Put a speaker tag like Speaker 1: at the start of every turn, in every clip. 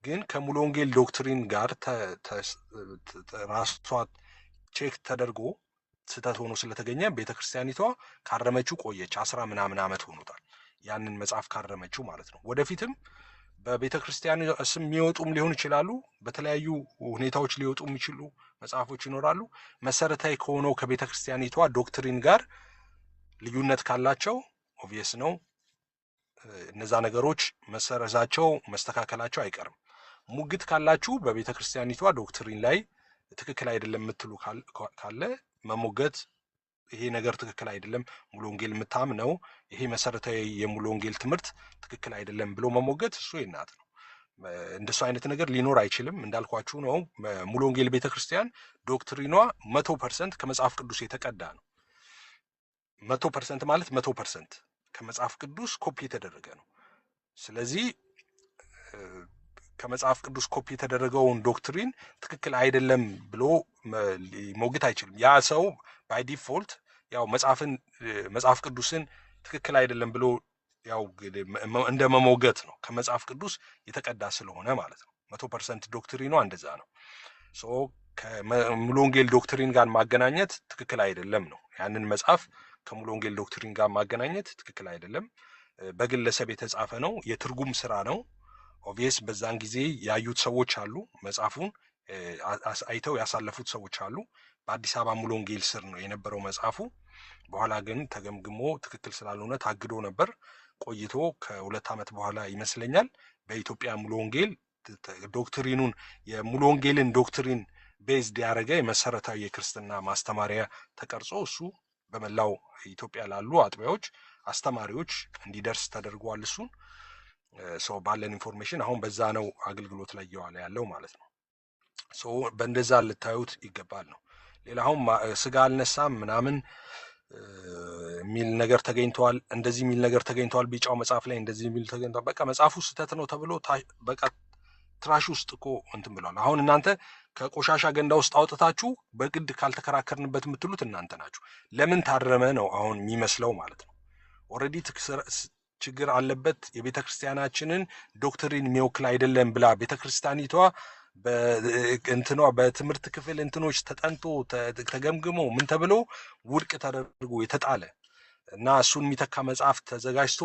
Speaker 1: ግን ከሙሉ ወንጌል ዶክትሪን ጋር ራሷ ቼክ ተደርጎ ስህተት ሆኖ ስለተገኘ ቤተክርስቲያኒቷ ካረመችው ቆየች። 10 ምናምን ዓመት ሆኖታል ያንን መጽሐፍ ካረመችው ማለት ነው። ወደፊትም በቤተክርስቲያን ስም የሚወጡም ሊሆን ይችላሉ። በተለያዩ ሁኔታዎች ሊወጡ የሚችሉ መጽሐፎች ይኖራሉ። መሰረታዊ ከሆነው ከቤተክርስቲያኒቷ ዶክትሪን ጋር ልዩነት ካላቸው ኦብቪየስ ነው እነዛ ነገሮች መሰረዛቸው መስተካከላቸው አይቀርም። ሙግት ካላችሁ በቤተክርስቲያኒቷ ዶክትሪን ላይ ትክክል አይደለም የምትሉ ካለ መሞገት፣ ይሄ ነገር ትክክል አይደለም፣ ሙሉ ወንጌል የምታምነው ይሄ መሰረታዊ የሙሉ ወንጌል ትምህርት ትክክል አይደለም ብሎ መሞገት እሱ የናት ነው። እንደሱ አይነት ነገር ሊኖር አይችልም። እንዳልኳችሁ ነው ሙሉ ወንጌል ቤተክርስቲያን ዶክትሪኗ 100% ከመጽሐፍ ቅዱስ የተቀዳ ነው። 100% ማለት 100% ከመጽሐፍ ቅዱስ ኮፒ የተደረገ ነው። ስለዚህ ከመጽሐፍ ቅዱስ ኮፒ የተደረገውን ዶክትሪን ትክክል አይደለም ብሎ ሊሞግት አይችልም። ያ ሰው ባይ ዲፎልት ያው መጽሐፍ ቅዱስን ትክክል አይደለም ብሎ ያው እንደ መሞገት ነው። ከመጽሐፍ ቅዱስ የተቀዳ ስለሆነ ማለት ነው። 100% ዶክትሪኗ እንደዛ ነው። ከሙሉ ወንጌል ዶክትሪን ጋር ማገናኘት ትክክል አይደለም ነው። ያንን መጽሐፍ ከሙሉ ወንጌል ዶክትሪን ጋር ማገናኘት ትክክል አይደለም። በግለሰብ የተጻፈ ነው። የትርጉም ስራ ነው። ኦብቪየስ በዛን ጊዜ ያዩት ሰዎች አሉ፣ መጽሐፉን አይተው ያሳለፉት ሰዎች አሉ። በአዲስ አበባ ሙሉ ወንጌል ስር ነው የነበረው መጽሐፉ። በኋላ ግን ተገምግሞ ትክክል ስላልሆነ ታግዶ ነበር። ቆይቶ ከ2 ዓመት በኋላ ይመስለኛል በኢትዮጵያ ሙሉ ወንጌል ዶክትሪኑን የሙሉ ወንጌልን ዶክትሪን ቤዝድ ያደረገ የመሰረታዊ የክርስትና ማስተማሪያ ተቀርጾ እሱ በመላው ኢትዮጵያ ላሉ አጥቢያዎች አስተማሪዎች እንዲደርስ ተደርጓል። እሱን ሰው ባለን ኢንፎርሜሽን አሁን በዛ ነው አገልግሎት ላይ እየዋለ ያለው ማለት ነው። ሰው በእንደዛ ልታዩት ይገባል ነው። ሌላ አሁን ስጋ አልነሳም ምናምን የሚል ነገር ተገኝቷል፣ እንደዚህ የሚል ነገር ተገኝቷል፣ ቢጫው መጽሐፍ ላይ እንደዚህ የሚል ተገኝቷል። በቃ መጽሐፉ ስህተት ነው ተብሎ በቃ ትራሽ ውስጥ እኮ እንትን ብሏል። አሁን እናንተ ከቆሻሻ ገንዳ ውስጥ አውጥታችሁ በግድ ካልተከራከርንበት የምትሉት እናንተ ናችሁ። ለምን ታረመ ነው አሁን የሚመስለው ማለት ነው። ኦልሬዲ ችግር አለበት። የቤተ ክርስቲያናችንን ዶክትሪን የሚወክል አይደለም ብላ ቤተ ክርስቲያኒቷ በእንትኗ በትምህርት ክፍል እንትኖች ተጠንቶ ተገምግሞ ምን ተብሎ ውድቅ ተደርጎ የተጣለ እና እሱን የሚተካ መጽሐፍ ተዘጋጅቶ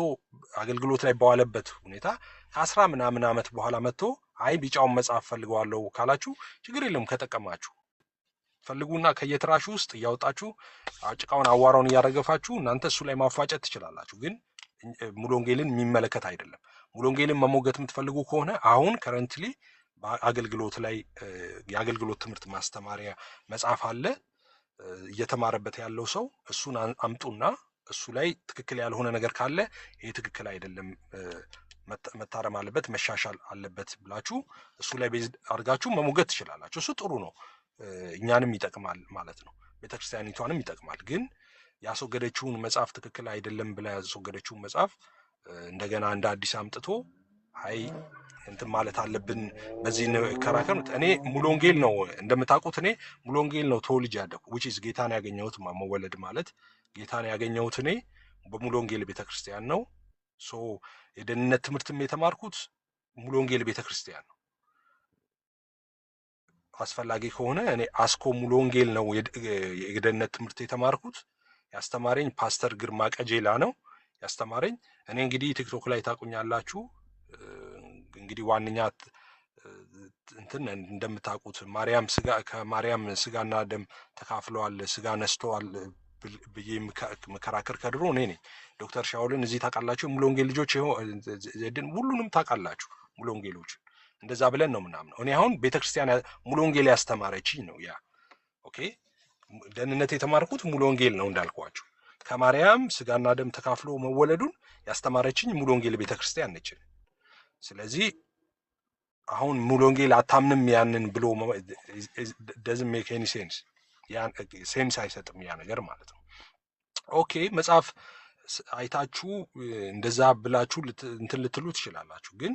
Speaker 1: አገልግሎት ላይ በዋለበት ሁኔታ ከ10 ምናምን ዓመት በኋላ መጥቶ አይ ቢጫውን መጽሐፍ ፈልገዋለሁ ካላችሁ ችግር የለም፣ ከጠቀማችሁ ፈልጉና ከየትራሹ ውስጥ እያወጣችሁ ጭቃውን አዋራውን እያረገፋችሁ እናንተ እሱ ላይ ማፋጨት ትችላላችሁ። ግን ሙሉ ወንጌልን የሚመለከት አይደለም። ሙሉ ወንጌልን መሞገት የምትፈልጉ ከሆነ አሁን ከረንትሊ በአገልግሎት ላይ የአገልግሎት ትምህርት ማስተማሪያ መጽሐፍ አለ እየተማረበት ያለው ሰው እሱን አምጡና እሱ ላይ ትክክል ያልሆነ ነገር ካለ ይሄ ትክክል አይደለም፣ መታረም አለበት፣ መሻሻል አለበት ብላችሁ እሱ ላይ ቤዝ አድርጋችሁ መሞገት ትችላላችሁ። እሱ ጥሩ ነው፣ እኛንም ይጠቅማል ማለት ነው፣ ቤተክርስቲያኒቷንም ይጠቅማል። ግን ያስወገደችውን መጽሐፍ ትክክል አይደለም ብላ ያስወገደችውን መጽሐፍ እንደገና እንደ አዲስ አምጥቶ አይ እንትን ማለት አለብን በዚህ ከራከር። እኔ ሙሉ ወንጌል ነው እንደምታውቁት፣ እኔ ሙሉ ወንጌል ነው ተወልጄ ያደኩ which is ጌታን ያገኘሁት መወለድ ማለት ጌታን ያገኘሁት እኔ በሙሉ ወንጌል ቤተክርስቲያን ነው። ሶ የደህንነት ትምህርትም የተማርኩት ሙሉ ወንጌል ቤተክርስቲያን ነው። አስፈላጊ ከሆነ እኔ አስኮ ሙሉ ወንጌል ነው የደህንነት ትምህርት የተማርኩት። ያስተማረኝ ፓስተር ግርማ ቀጄላ ነው ያስተማረኝ። እኔ እንግዲህ ቲክቶክ ላይ ታቁኛላችሁ። እንግዲህ ዋንኛ እንትን እንደምታውቁት ከማርያም ስጋና ደም ተካፍለዋል፣ ስጋ ነስተዋል ብዬ መከራከር ከድሮ እኔ ነኝ። ዶክተር ሻውልን እዚህ ታውቃላችሁ፣ ሙሉ ወንጌል ልጆች ሁሉንም ታውቃላችሁ ሙሉ ወንጌሎች። እንደዛ ብለን ነው ምናምን። እኔ አሁን ቤተክርስቲያን ሙሉ ወንጌል ያስተማረችኝ ነው ያ። ኦኬ ደህንነት የተማርኩት ሙሉ ወንጌል ነው እንዳልኳችሁ። ከማርያም ስጋና ደም ተካፍሎ መወለዱን ያስተማረችኝ ሙሉ ወንጌል ቤተክርስቲያን ነች። ስለዚህ አሁን ሙሉ ወንጌል አታምንም ያንን ብሎ doesn't make any sense። ሴንስ አይሰጥም ያ ነገር ማለት ነው። ኦኬ መጽሐፍ አይታችሁ እንደዛ ብላችሁ እንትን ልትሉ ትችላላችሁ። ግን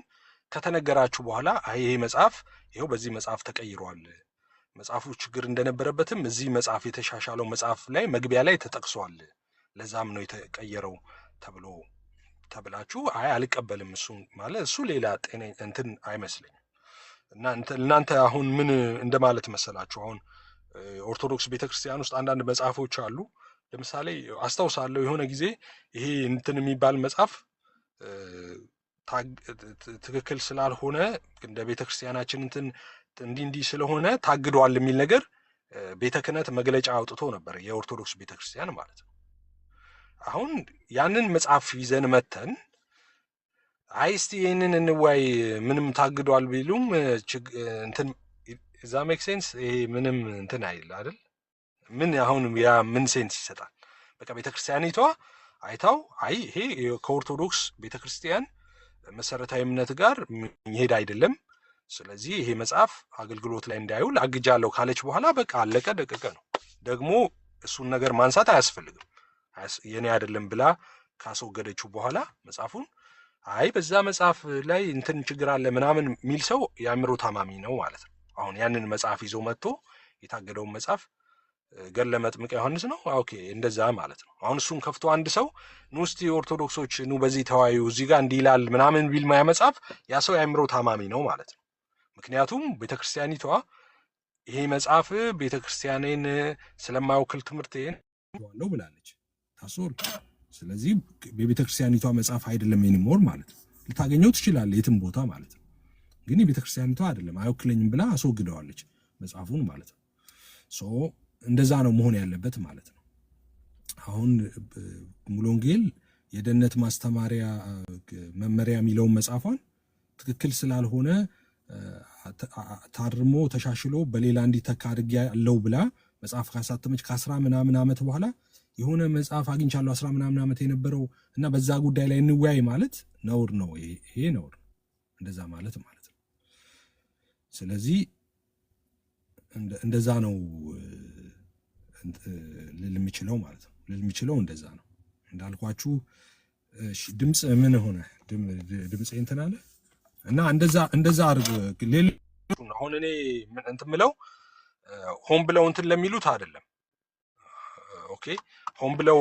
Speaker 1: ከተነገራችሁ በኋላ ይሄ መጽሐፍ ይሄው በዚህ መጽሐፍ ተቀይሯል፣ መጽሐፉ ችግር እንደነበረበትም እዚህ መጽሐፍ የተሻሻለው መጽሐፍ ላይ መግቢያ ላይ ተጠቅሷል፣ ለዛም ነው የተቀየረው ተብላችሁ አልቀበልም እሱ ማለት እሱ ሌላ ጤና እንትን አይመስለኝም። እና እናንተ አሁን ምን እንደማለት መሰላችሁ? አሁን ኦርቶዶክስ ቤተክርስቲያን ውስጥ አንዳንድ መጽሐፎች አሉ። ለምሳሌ አስታውሳለሁ የሆነ ጊዜ ይሄ እንትን የሚባል መጽሐፍ ትክክል ስላልሆነ እንደ ቤተክርስቲያናችን እንትን እንዲህ ስለሆነ ታግዷል የሚል ነገር ቤተ ክህነት መግለጫ አውጥቶ ነበር፣ የኦርቶዶክስ ቤተክርስቲያን ማለት ነው። አሁን ያንን መጽሐፍ ይዘን መተን አይ እስቲ ይህንን እንዋይ ምንም ታግዷል ቢሉም እንትን እዛ ሜክ ሴንስ ይሄ ምንም እንትን አይል አይደል? ምን አሁን ያ ምን ሴንስ ይሰጣል? በቃ ቤተክርስቲያኒቷ አይታው አይ ይሄ ከኦርቶዶክስ ቤተክርስቲያን መሰረታዊ እምነት ጋር የሚሄድ አይደለም፣ ስለዚህ ይሄ መጽሐፍ አገልግሎት ላይ እንዳይውል አግጃለሁ ካለች በኋላ በቃ አለቀ ደቀቀ ነው። ደግሞ እሱን ነገር ማንሳት አያስፈልግም። የኔ አይደለም ብላ ካስወገደችው በኋላ መጽሐፉን አይ በዛ መጽሐፍ ላይ እንትን ችግር አለ ምናምን የሚል ሰው የአእምሮ ታማሚ ነው ማለት ነው። አሁን ያንን መጽሐፍ ይዞ መጥቶ የታገደውን መጽሐፍ ገድለ መጥምቀ ዮሐንስ ነው ኦኬ እንደዛ ማለት ነው። አሁን እሱን ከፍቶ አንድ ሰው ኑ እስቲ ኦርቶዶክሶች ኑ በዚህ ተዋዩ እዚህ ጋር እንዲህ ይላል ምናምን ቢል ማያ መጽሐፍ ያ ሰው የአእምሮ ታማሚ ነው ማለት ነው። ምክንያቱም ቤተክርስቲያኒቷ ይሄ መጽሐፍ ቤተክርስቲያኔን ስለማይወክል ትምህርቴን ዋለው ብላለች ታሶል። ስለዚህ የቤተክርስቲያኒቷ መጽሐፍ አይደለም ኤኒሞር ማለት ነው። ልታገኘው ትችላለህ የትም ቦታ ማለት ነው። ግን የቤተክርስቲያኒቷ አይደለም አይወክለኝም ብላ አስወግደዋለች መጽሐፉን ማለት ነው። ሶ እንደዛ ነው መሆን ያለበት ማለት ነው። አሁን ሙሉ ወንጌል የደህንነት ማስተማሪያ መመሪያ የሚለውን መጽሐፏን ትክክል ስላልሆነ ታርሞ ተሻሽሎ በሌላ እንዲተካ አድርጌ ያለው ብላ መጽሐፍ ካሳተመች ከ10 ምናምን ዓመት በኋላ የሆነ መጽሐፍ አግኝቻለሁ 10 ምናምን ዓመት የነበረው እና በዛ ጉዳይ ላይ እንወያይ ማለት ነውር ነው። ይሄ ነውር እንደዛ ማለት ነው። ስለዚህ እንደዛ ነው ልል የምችለው ማለት ነው። ልል የምችለው እንደዛ ነው። እንዳልኳችሁ ድምፅ ምን ሆነ ድምፅ እንትን አለ እና እንደዛ አርግ ሌላ አሁን እኔ እንትን ምለው ሆን ብለው እንትን ለሚሉት አይደለም። ኦኬ ሆን ብለው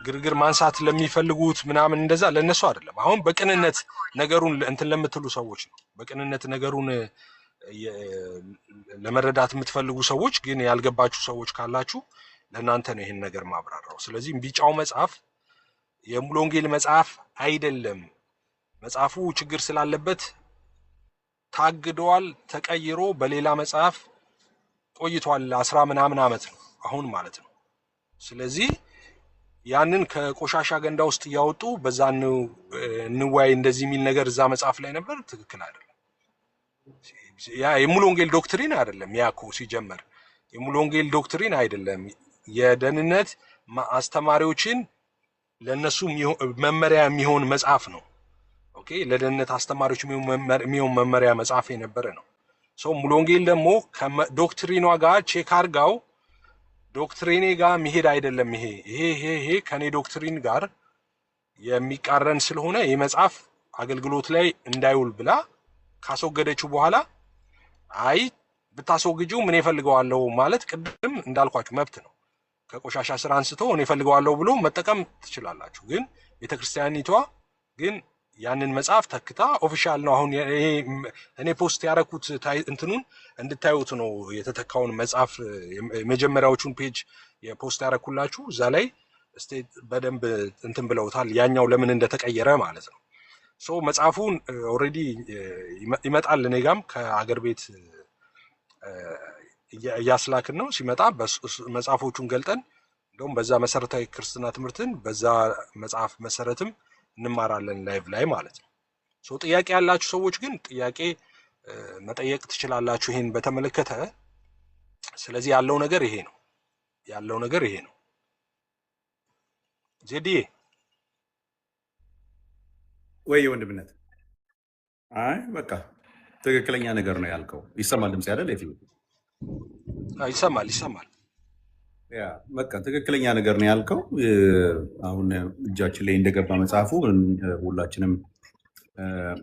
Speaker 1: ግርግር ማንሳት ለሚፈልጉት ምናምን እንደዛ ለነሱ አይደለም። አሁን በቅንነት ነገሩን እንትን ለምትሉ ሰዎች ነው። በቅንነት ነገሩን ለመረዳት የምትፈልጉ ሰዎች ግን ያልገባችሁ ሰዎች ካላችሁ ለእናንተ ነው ይሄን ነገር ማብራራው። ስለዚህ ቢጫው መጽሐፍ የሙሉ ወንጌል መጽሐፍ አይደለም። መጽሐፉ ችግር ስላለበት ታግደዋል፣ ተቀይሮ በሌላ መጽሐፍ ቆይቷል 10 ምናምን ዓመት ነው አሁን ማለት ነው። ስለዚህ ያንን ከቆሻሻ ገንዳ ውስጥ እያወጡ በዛ እንወያይ እንደዚህ የሚል ነገር እዛ መጽሐፍ ላይ ነበር። ትክክል አይደለም። ያ የሙሉ ወንጌል ዶክትሪን አይደለም። ያ እኮ ሲጀመር የሙሉ ወንጌል ዶክትሪን አይደለም። የደህንነት አስተማሪዎችን ለነሱ መመሪያ የሚሆን መጽሐፍ ነው። ኦኬ ለደህንነት አስተማሪዎች የሚሆን መመሪያ መጽሐፍ የነበረ ነው። ሰው ሙሉ ወንጌል ደግሞ ከዶክትሪኗ ጋር ቼክ አድርጋው ዶክትሪኔ ጋር መሄድ አይደለም ይሄ ከኔ ዶክትሪን ጋር የሚቃረን ስለሆነ የመጽሐፍ አገልግሎት ላይ እንዳይውል ብላ ካስወገደችው በኋላ አይ ብታስወግጂው ምን ይፈልገዋለሁ ማለት ቅድም እንዳልኳችሁ መብት ነው። ከቆሻሻ ስራ አንስቶ እኔ ፈልገዋለሁ ብሎ መጠቀም ትችላላችሁ። ግን ቤተክርስቲያኒቷ ግን ያንን መጽሐፍ ተክታ ኦፊሻል ነው። አሁን እኔ ፖስት ያደረኩት እንትኑን እንድታዩት ነው። የተተካውን መጽሐፍ የመጀመሪያዎቹን ፔጅ የፖስት ያደረኩላችሁ እዛ ላይ ስቴት በደንብ እንትን ብለውታል። ያኛው ለምን እንደተቀየረ ማለት ነው። ሶ መጽሐፉን ኦልሬዲ ይመጣል። እኔ ጋም ከአገር ቤት እያስላክን ነው። ሲመጣ መጽሐፎቹን ገልጠን እንደውም በዛ መሰረታዊ ክርስትና ትምህርትን በዛ መጽሐፍ መሰረትም እንማራለን ላይቭ ላይ ማለት ነው። ሶ ጥያቄ ያላችሁ ሰዎች ግን ጥያቄ መጠየቅ ትችላላችሁ ይሄን በተመለከተ። ስለዚህ ያለው ነገር ይሄ ነው። ዜዲዬ
Speaker 2: ወይ ወንድምነት፣ አይ በቃ ትክክለኛ ነገር ነው ያልከው። ይሰማል ድምጽ አይደል?
Speaker 1: ይሰማል።
Speaker 2: ያ በቃ ትክክለኛ ነገር ነው ያልከው። አሁን እጃችን ላይ እንደገባ መጽሐፉ ሁላችንም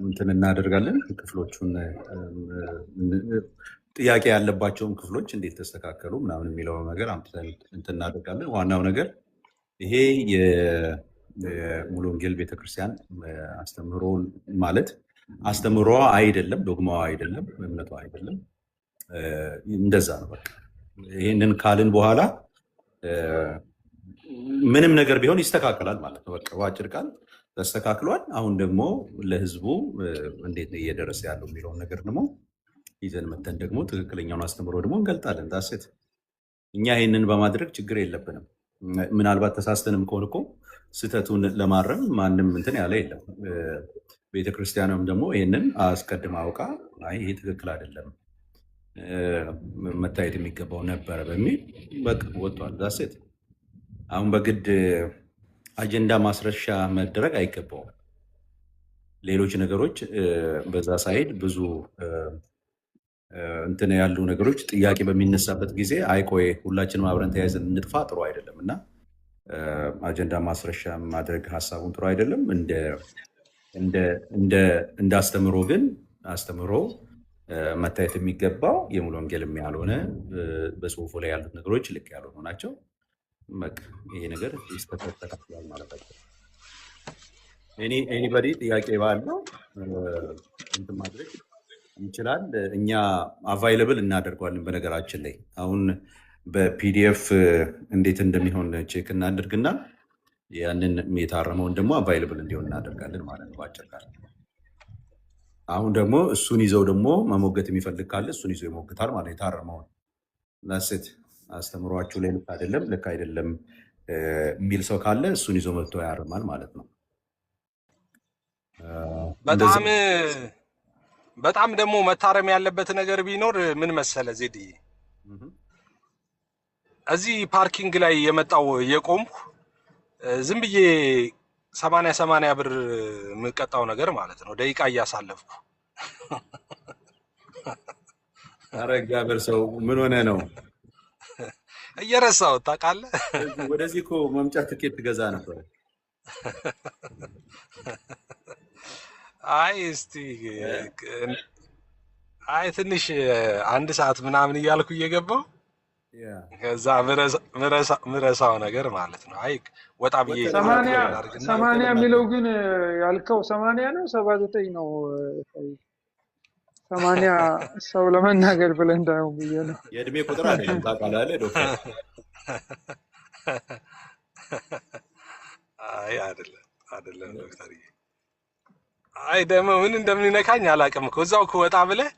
Speaker 2: እንትን እናደርጋለን። ክፍሎቹን ጥያቄ ያለባቸውን ክፍሎች እንዴት ተስተካከሉ ምናምን የሚለው ነገር አምጥተን እንትን እናደርጋለን። ዋናው ነገር ይሄ የሙሉ ወንጌል ቤተክርስቲያን አስተምህሮ ማለት አስተምሮ አይደለም፣ ዶግማዋ አይደለም፣ እምነቷ አይደለም። እንደዛ ነው በቃ። ይህንን ካልን በኋላ ምንም ነገር ቢሆን ይስተካከላል ማለት ነው። በቃ በአጭር ቃል ተስተካክሏል። አሁን ደግሞ ለህዝቡ እንዴት ነው እየደረሰ ያለው የሚለውን ነገር ደግሞ ይዘን መተን ደግሞ ትክክለኛውን አስተምሮ ደግሞ እንገልጣለን። ዳሴት እኛ ይህንን በማድረግ ችግር የለብንም። ምናልባት ተሳስተንም ከሆነ እኮ ስህተቱን ለማረም ማንም እንትን ያለ የለም። ቤተክርስቲያንም ደግሞ ይህንን አስቀድማ አውቃ ይሄ ትክክል አይደለም መታየት የሚገባው ነበረ በሚል በቃ ወጥቷል። ዳሴት አሁን በግድ አጀንዳ ማስረሻ መደረግ አይገባውም። ሌሎች ነገሮች በዛ ሳይድ ብዙ እንትን ያሉ ነገሮች ጥያቄ በሚነሳበት ጊዜ አይቆይ ሁላችንም አብረን ተያይዘን እንጥፋ ጥሩ አይደለም እና አጀንዳ ማስረሻ ማድረግ ሀሳቡን ጥሩ አይደለም። እንደ አስተምሮ ግን አስተምሮ መታየት የሚገባው የሙሉ ወንጌልም ያልሆነ በጽሁፉ ላይ ያሉት ነገሮች ልክ ያልሆኑ ናቸው። ይሄ ነገር ይስተካከላል ማለት ነው። ኤኒባዲ ጥያቄ ባለው እንትን ማድረግ ይችላል። እኛ አቫይለብል እናደርገዋለን። በነገራችን ላይ አሁን በፒዲኤፍ እንዴት እንደሚሆን ቼክ እናደርግና ያንን የታረመውን ደግሞ አቫይለብል እንዲሆን እናደርጋለን ማለት ነው በአጭር ቃል። አሁን ደግሞ እሱን ይዘው ደግሞ መሞገት የሚፈልግ ካለ እሱን ይዘው ይሞግታል ማለት የታረመውን ናስት አስተምሯችሁ ላይ ልክ አይደለም የሚል ሰው ካለ እሱን ይዞ መጥቶ ያርማል ማለት ነው።
Speaker 1: በጣም ደግሞ መታረም ያለበት ነገር ቢኖር ምን መሰለ ዜድዬ፣ እዚህ ፓርኪንግ ላይ የመጣው የቆምኩ ዝም ብዬ 80 ብር የምቀጣው ነገር ማለት ነው ደቂቃ እያሳለፍኩ።
Speaker 2: ኧረ እግዚአብሔር ሰው ምን ሆነ ነው
Speaker 1: እየረሳሁት ታውቃለህ።
Speaker 2: ወደዚህ እኮ መምጫ ትኬት ትገዛ ነበር።
Speaker 1: አይ ትንሽ 1 ሰዓት ምናምን እያልኩ እየገባው ከዛ ምረሳው ነገር ማለት ነው። አይ ወጣ ብዬ
Speaker 3: 80 የሚለው ግን ያልከው 80 ነው 79 ነው? 80 ሰው ለመናገር ብለህ እንዳይሆን ብዬ ነው።
Speaker 2: የእድሜ ቁጥር አይደለም ታውቃለህ ዶክተር።
Speaker 1: አይ አይደለም ዶክተር። አይ ደግሞ ምን እንደምንነካኝ አላውቅም እኮ እዛው ከወጣ ብለህ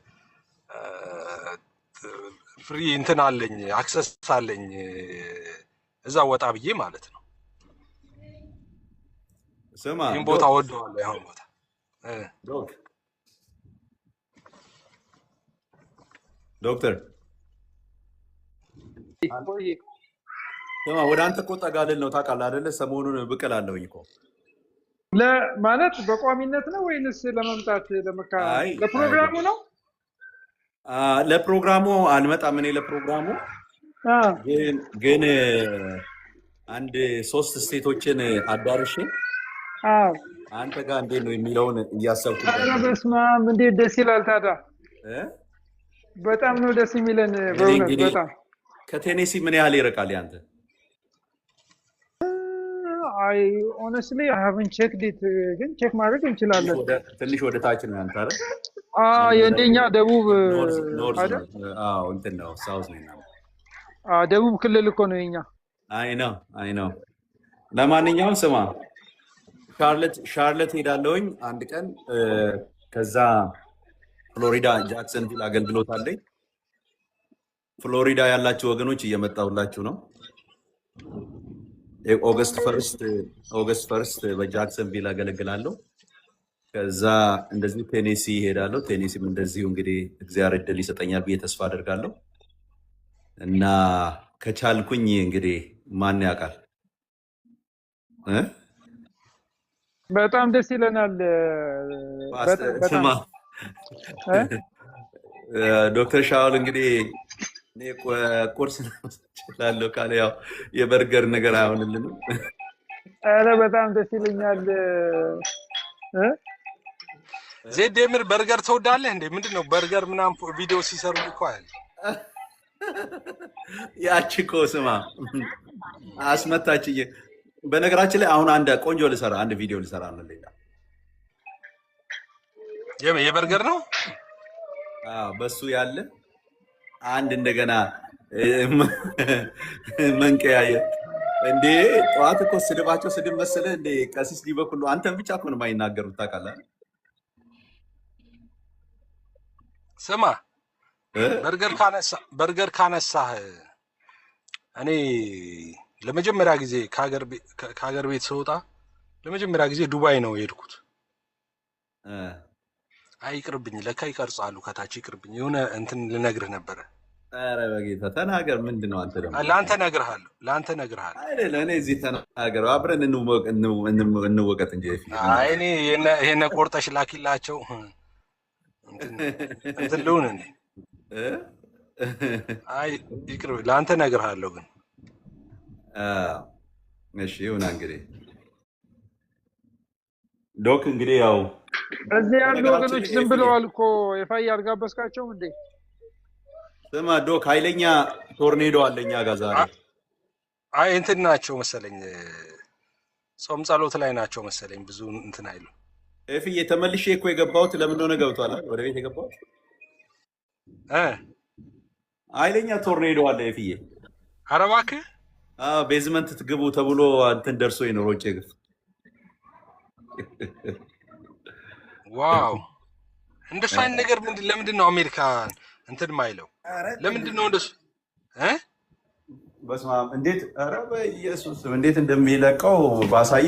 Speaker 1: ፍሪ እንትን አለኝ አክሰስ አለኝ እዛው ወጣ ብዬ ማለት ነው።
Speaker 2: ስማ
Speaker 1: ይሄን ቦታ ወደዋለሁ። ያው ቦታ
Speaker 2: ዶክተር ስማ ወደ አንተ እኮ ጠጋ ልል ነው ታውቃለህ አይደለ? ሰሞኑን ብቅል አለሁኝ እኮ
Speaker 3: ማለት በቋሚነት ነው ወይንስ ለመምጣት ለፕሮግራሙ ነው?
Speaker 2: ለፕሮግራሙ አልመጣም። እኔ ለፕሮግራሙ ግን አንድ 3 ስቴቶችን አዳርሼ አንተ ጋር እንዴት ነው የሚለውን እያሰብኩ ነው።
Speaker 3: በስመ አብ እንዴት ደስ ይላል ታዲያ። በጣም ነው ደስ የሚለን በእውነት በጣም።
Speaker 2: ከቴኔሲ ምን ያህል ይርቃል ያንተ?
Speaker 3: አይ ሆነስትሊ አይ ሃቭንት ቼክድ ኢት፣ ግን ቼክ ማድረግ እንችላለን።
Speaker 2: ትንሽ ወደ ታች ነው ያንተ አይደል?
Speaker 3: የእንደኛ ደቡብ
Speaker 2: አይደል? አዎ እንትን ነው ሳውዝ ነው።
Speaker 3: ደቡብ ክልል እኮ ነው የኛ።
Speaker 2: አይ ነው። ለማንኛውም ስማ ሻርለት ሄዳለሁኝ አንድ ቀን። ከዛ ፍሎሪዳ ጃክሰንቪል አገልግሎት አለኝ። ፍሎሪዳ ያላችሁ ወገኖች እየመጣሁላችሁ ነው። ኦገስት ፈርስት በጃክሰንቪል አገለግላለሁ። ከዛ እንደዚህ ቴኔሲ ሄዳለሁ። ቴኔሲም እንደዚሁ እንግዲህ እግዚአብሔር እድል ይሰጠኛል ብዬ ተስፋ አደርጋለሁ። እና ከቻልኩኝ እንግዲህ ማን ያውቃል።
Speaker 3: በጣም ደስ ይለናል።
Speaker 2: ዶክተር ሻውል እንግዲህ ቁርስ እችላለሁ ካለ ያው የበርገር ነገር አይሆንልንም።
Speaker 3: ኧረ በጣም ደስ ይለኛል።
Speaker 1: ዜድ የምር በርገር ትወዳለህ እንዴ? ምንድን ነው በርገር ምናምን ቪዲዮ ሲሰሩ እኮ አያል።
Speaker 2: ያቺ እኮ ስማ አስመታችኝ። በነገራችን ላይ አሁን አንድ ቪዲዮ ልሰራ ነው። ሌላ
Speaker 1: የበርገር ነው።
Speaker 2: በሱ ያለ አንድ እንደገና መንቀያየ እንዴ ጠዋት እኮ ስድባቸው ስድብ መሰለ እንዴ ቀሲስ ሊበኩሉ አንተን ብቻ እኮ ነው የማይናገሩት ታውቃለህ።
Speaker 1: ስማ በርገር ካነሳህ እኔ ለመጀመሪያ ጊዜ ከሀገር ቤት ስወጣ ለመጀመሪያ ጊዜ ዱባይ ነው የሄድኩት። አይ ይቅርብኝ፣ ለካ ይቀርጻሉ ከታች ይቅርብኝ። የሆነ እንትን ልነግርህ ነበረ።
Speaker 2: ኧረ በጌታ ተናገር። ምንድን ነው አንተ ደግሞ?
Speaker 1: ለአንተ እነግርሃለሁ።
Speaker 2: አይደለ እኔ እዚህ ተናገር፣ አብረን እንወቀጥ እንጂ።
Speaker 1: አይ እኔ ይሄን ቆርጠሽ ላኪላቸው እንትን ልሁን እንዴ? አይ ይቅርብ፣ ለአንተ እነግርሃለሁ ግን።
Speaker 2: እሺ ይሁን እንግዲህ ዶክ እንግዲህ ያው
Speaker 3: እዚህ ያሉ ወገኖች ዝም ብለዋል እኮ የፋይ አልጋበዝካቸውም እንዴ?
Speaker 2: ስማ ዶክ ኃይለኛ ቶርኔዶ አለኛ ጋር ዛሬ።
Speaker 1: አይ እንትን ናቸው መሰለኝ፣ ጾም ጸሎት ላይ ናቸው መሰለኝ። ብዙ እንትን አይሉ።
Speaker 2: ኤፍዬ ተመልሼ እኮ የገባሁት ለምን እንደሆነ ገብቷል። ወደ ቤት የገባሁት ኃይለኛ ቶርኔዶ አለ ኤፍዬ።
Speaker 1: ኧረ እባክህ
Speaker 2: ቤዝመንት ትግቡ ተብሎ እንትን ደርሶ ይኖሮቼ ግፍ
Speaker 1: ዋው እንደሱ አይነት ነገር ለምንድን ነው አሜሪካ እንትን ማይለው? ለምንድን ነው እንደሱ
Speaker 2: በስመ አብ እንዴት! ኧረ በኢየሱስ እንዴት እንደሚለቀው ባሳይ።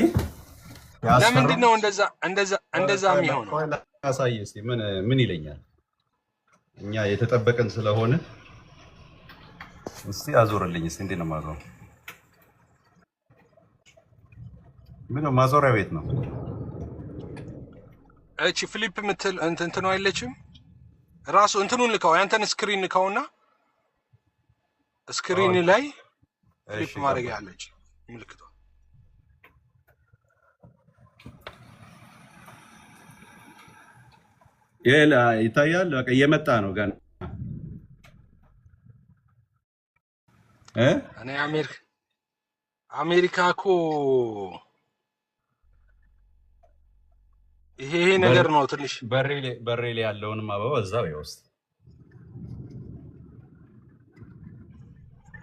Speaker 1: ለምንድን ነው እንደዛ የሚሆነው?
Speaker 2: አሳይ እስኪ ምን ይለኛል? እኛ የተጠበቀን ስለሆነ እስቲ አዞርልኝ እስቲ። እንዴት ነው ማዞር? ምን ነው ማዞሪያ ቤት ነው?
Speaker 1: እቺ ፍሊፕ ምትል እንትኑ አይለችም? ራሱ እንትኑን ልካው፣ ያንተን ስክሪን ልካውና ስክሪን ላይ ፍሊፕ ማድረግ ያለች ምልክቷ
Speaker 2: ይታያል። በቃ እየመጣ ነው ገና።
Speaker 1: እኔ አሜሪካ እኮ ይሄ ነገር ነው ትንሽ
Speaker 2: በሬ ላይ ያለውንም አበባ እዛው ይወስድ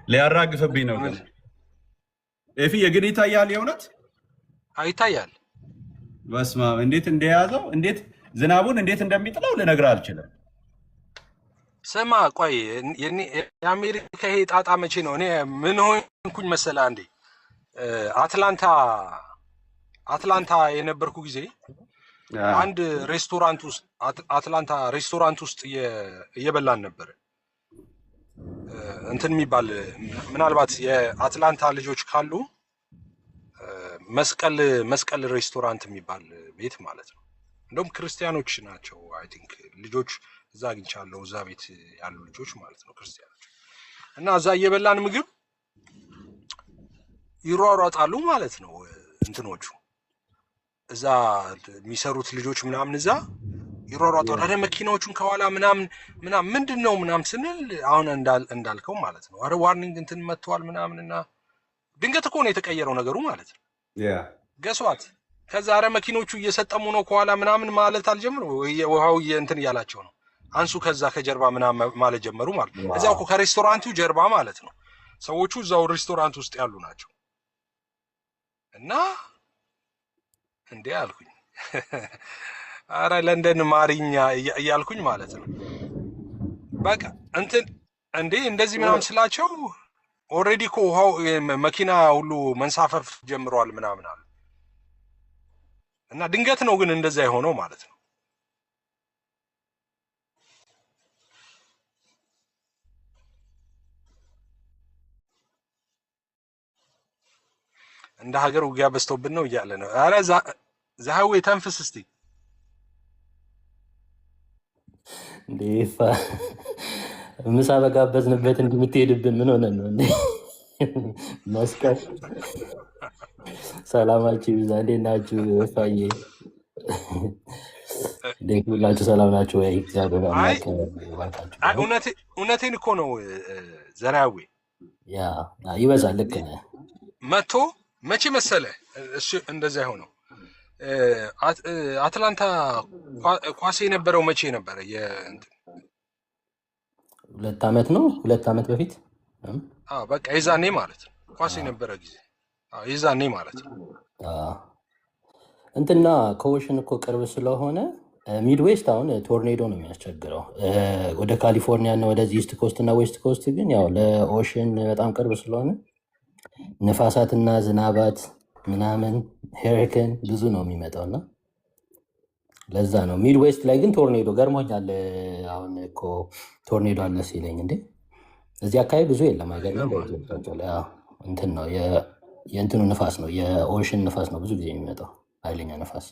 Speaker 2: ሊያራግፍብኝ ነው። ግን ኤፍዬ ግን ይታያል፣ የእውነት
Speaker 1: ይታያል።
Speaker 2: በስመ አብ እንዴት እንደያዘው እንዴት ዝናቡን እንዴት እንደሚጥለው ልነግርህ አልችልም።
Speaker 1: ስማ ቆይ የአሜሪካ ይሄ ጣጣ መቼ ነው? እኔ ምን ሆንኩኝ መሰለህ? አንዴ አትላንታ የነበርኩ ጊዜ አንድ ሬስቶራንት ውስጥ አትላንታ ሬስቶራንት ውስጥ እየበላን ነበር። እንትን የሚባል ምናልባት የአትላንታ ልጆች ካሉ መስቀል ሬስቶራንት የሚባል ቤት ማለት ነው። እንደውም ክርስቲያኖች ናቸው አይ ቲንክ ልጆች እዛ አግኝቻለሁ። እዛ ቤት ያሉ ልጆች ማለት ነው ክርስቲያኖች። እና እዛ እየበላን ምግብ ይሯሯጣሉ ማለት ነው እንትኖቹ እዛ የሚሰሩት ልጆች ምናምን እዛ ይሯሯጣሉ። አረ መኪናዎቹን ከኋላ ምናምን ምንድን ነው ምናምን ስንል አሁን እንዳልከው ማለት ነው። አረ ዋርኒንግ እንትን መጥተዋል ምናምንና ድንገት እኮ ነው የተቀየረው ነገሩ ማለት ነው። ገሷት ከዛ አረ መኪኖቹ እየሰጠሙ ነው ከኋላ ምናምን ማለት አልጀምሩ። ውሃው እንትን እያላቸው ነው። አንሱ ከዛ ከጀርባ ምናምን ማለት ጀመሩ ማለት ነው። እዛው እኮ ከሬስቶራንቱ ጀርባ ማለት ነው። ሰዎቹ እዛው ሬስቶራንት ውስጥ ያሉ ናቸው። እና እንዴ አልኩኝ አረ ለንደን ማሪኛ እያልኩኝ ማለት ነው። በቃ እንትን እንዴ እንደዚህ ምናምን ስላቸው ኦልሬዲ እኮ ውሃው መኪና ሁሉ መንሳፈፍ ጀምሯል ምናምን አሉ። እና ድንገት ነው ግን እንደዛ የሆነው ማለት ነው። እንደ ሀገር ውጊያ በዝቶብን ነው እያለ ነው። አረ ዛህዌ ተንፍስ እስቲ
Speaker 4: እንዴ ምሳ በጋበዝንበት እንደምትሄድብን ምን ሆነን ነው እንዴ? መስቀል ሰላማችሁ ይብዛ። እንዴት ናችሁ? ፋዬ እንዴት ሁላችሁ ሰላም ናችሁ ወይ? እግዚአብሔር አምላክ ይባርካችሁ።
Speaker 1: እውነቴን እኮ ነው ዘራዊ
Speaker 4: ያ ይበዛል። ልክ ነህ።
Speaker 1: መቶ መቼ መሰለ እሱ እንደዛ የሆነው አትላንታ ኳስ የነበረው መቼ ነበረ?
Speaker 4: 2 ዓመት ነው፣ 2 ዓመት በፊት
Speaker 1: በቃ የዛኔ ማለት ነው። ኳስ የነበረ ጊዜ የዛኔ ማለት ነው።
Speaker 4: እንትና ከኦሽን እኮ ቅርብ ስለሆነ ሚድዌስት አሁን ቶርኔዶ ነው የሚያስቸግረው። ወደ ካሊፎርኒያ እና ወደዚህ ኢስት ኮስት እና ዌስት ኮስት ግን ያው ለኦሽን በጣም ቅርብ ስለሆነ ንፋሳትና ዝናባት ምናምን ሄሪክን ብዙ ነው የሚመጣው እና ለዛ ነው። ሚድዌስት ላይ ግን ቶርኔዶ ገርሞኛል። አሁን እኮ ቶርኔዶ አለ ሲለኝ እንዴ እዚህ አካባቢ ብዙ የለም። አይገርምም? እንትን ነው የእንትኑ ንፋስ ነው የኦሽን ንፋስ ነው ብዙ ጊዜ የሚመጣው ኃይለኛ ንፋስ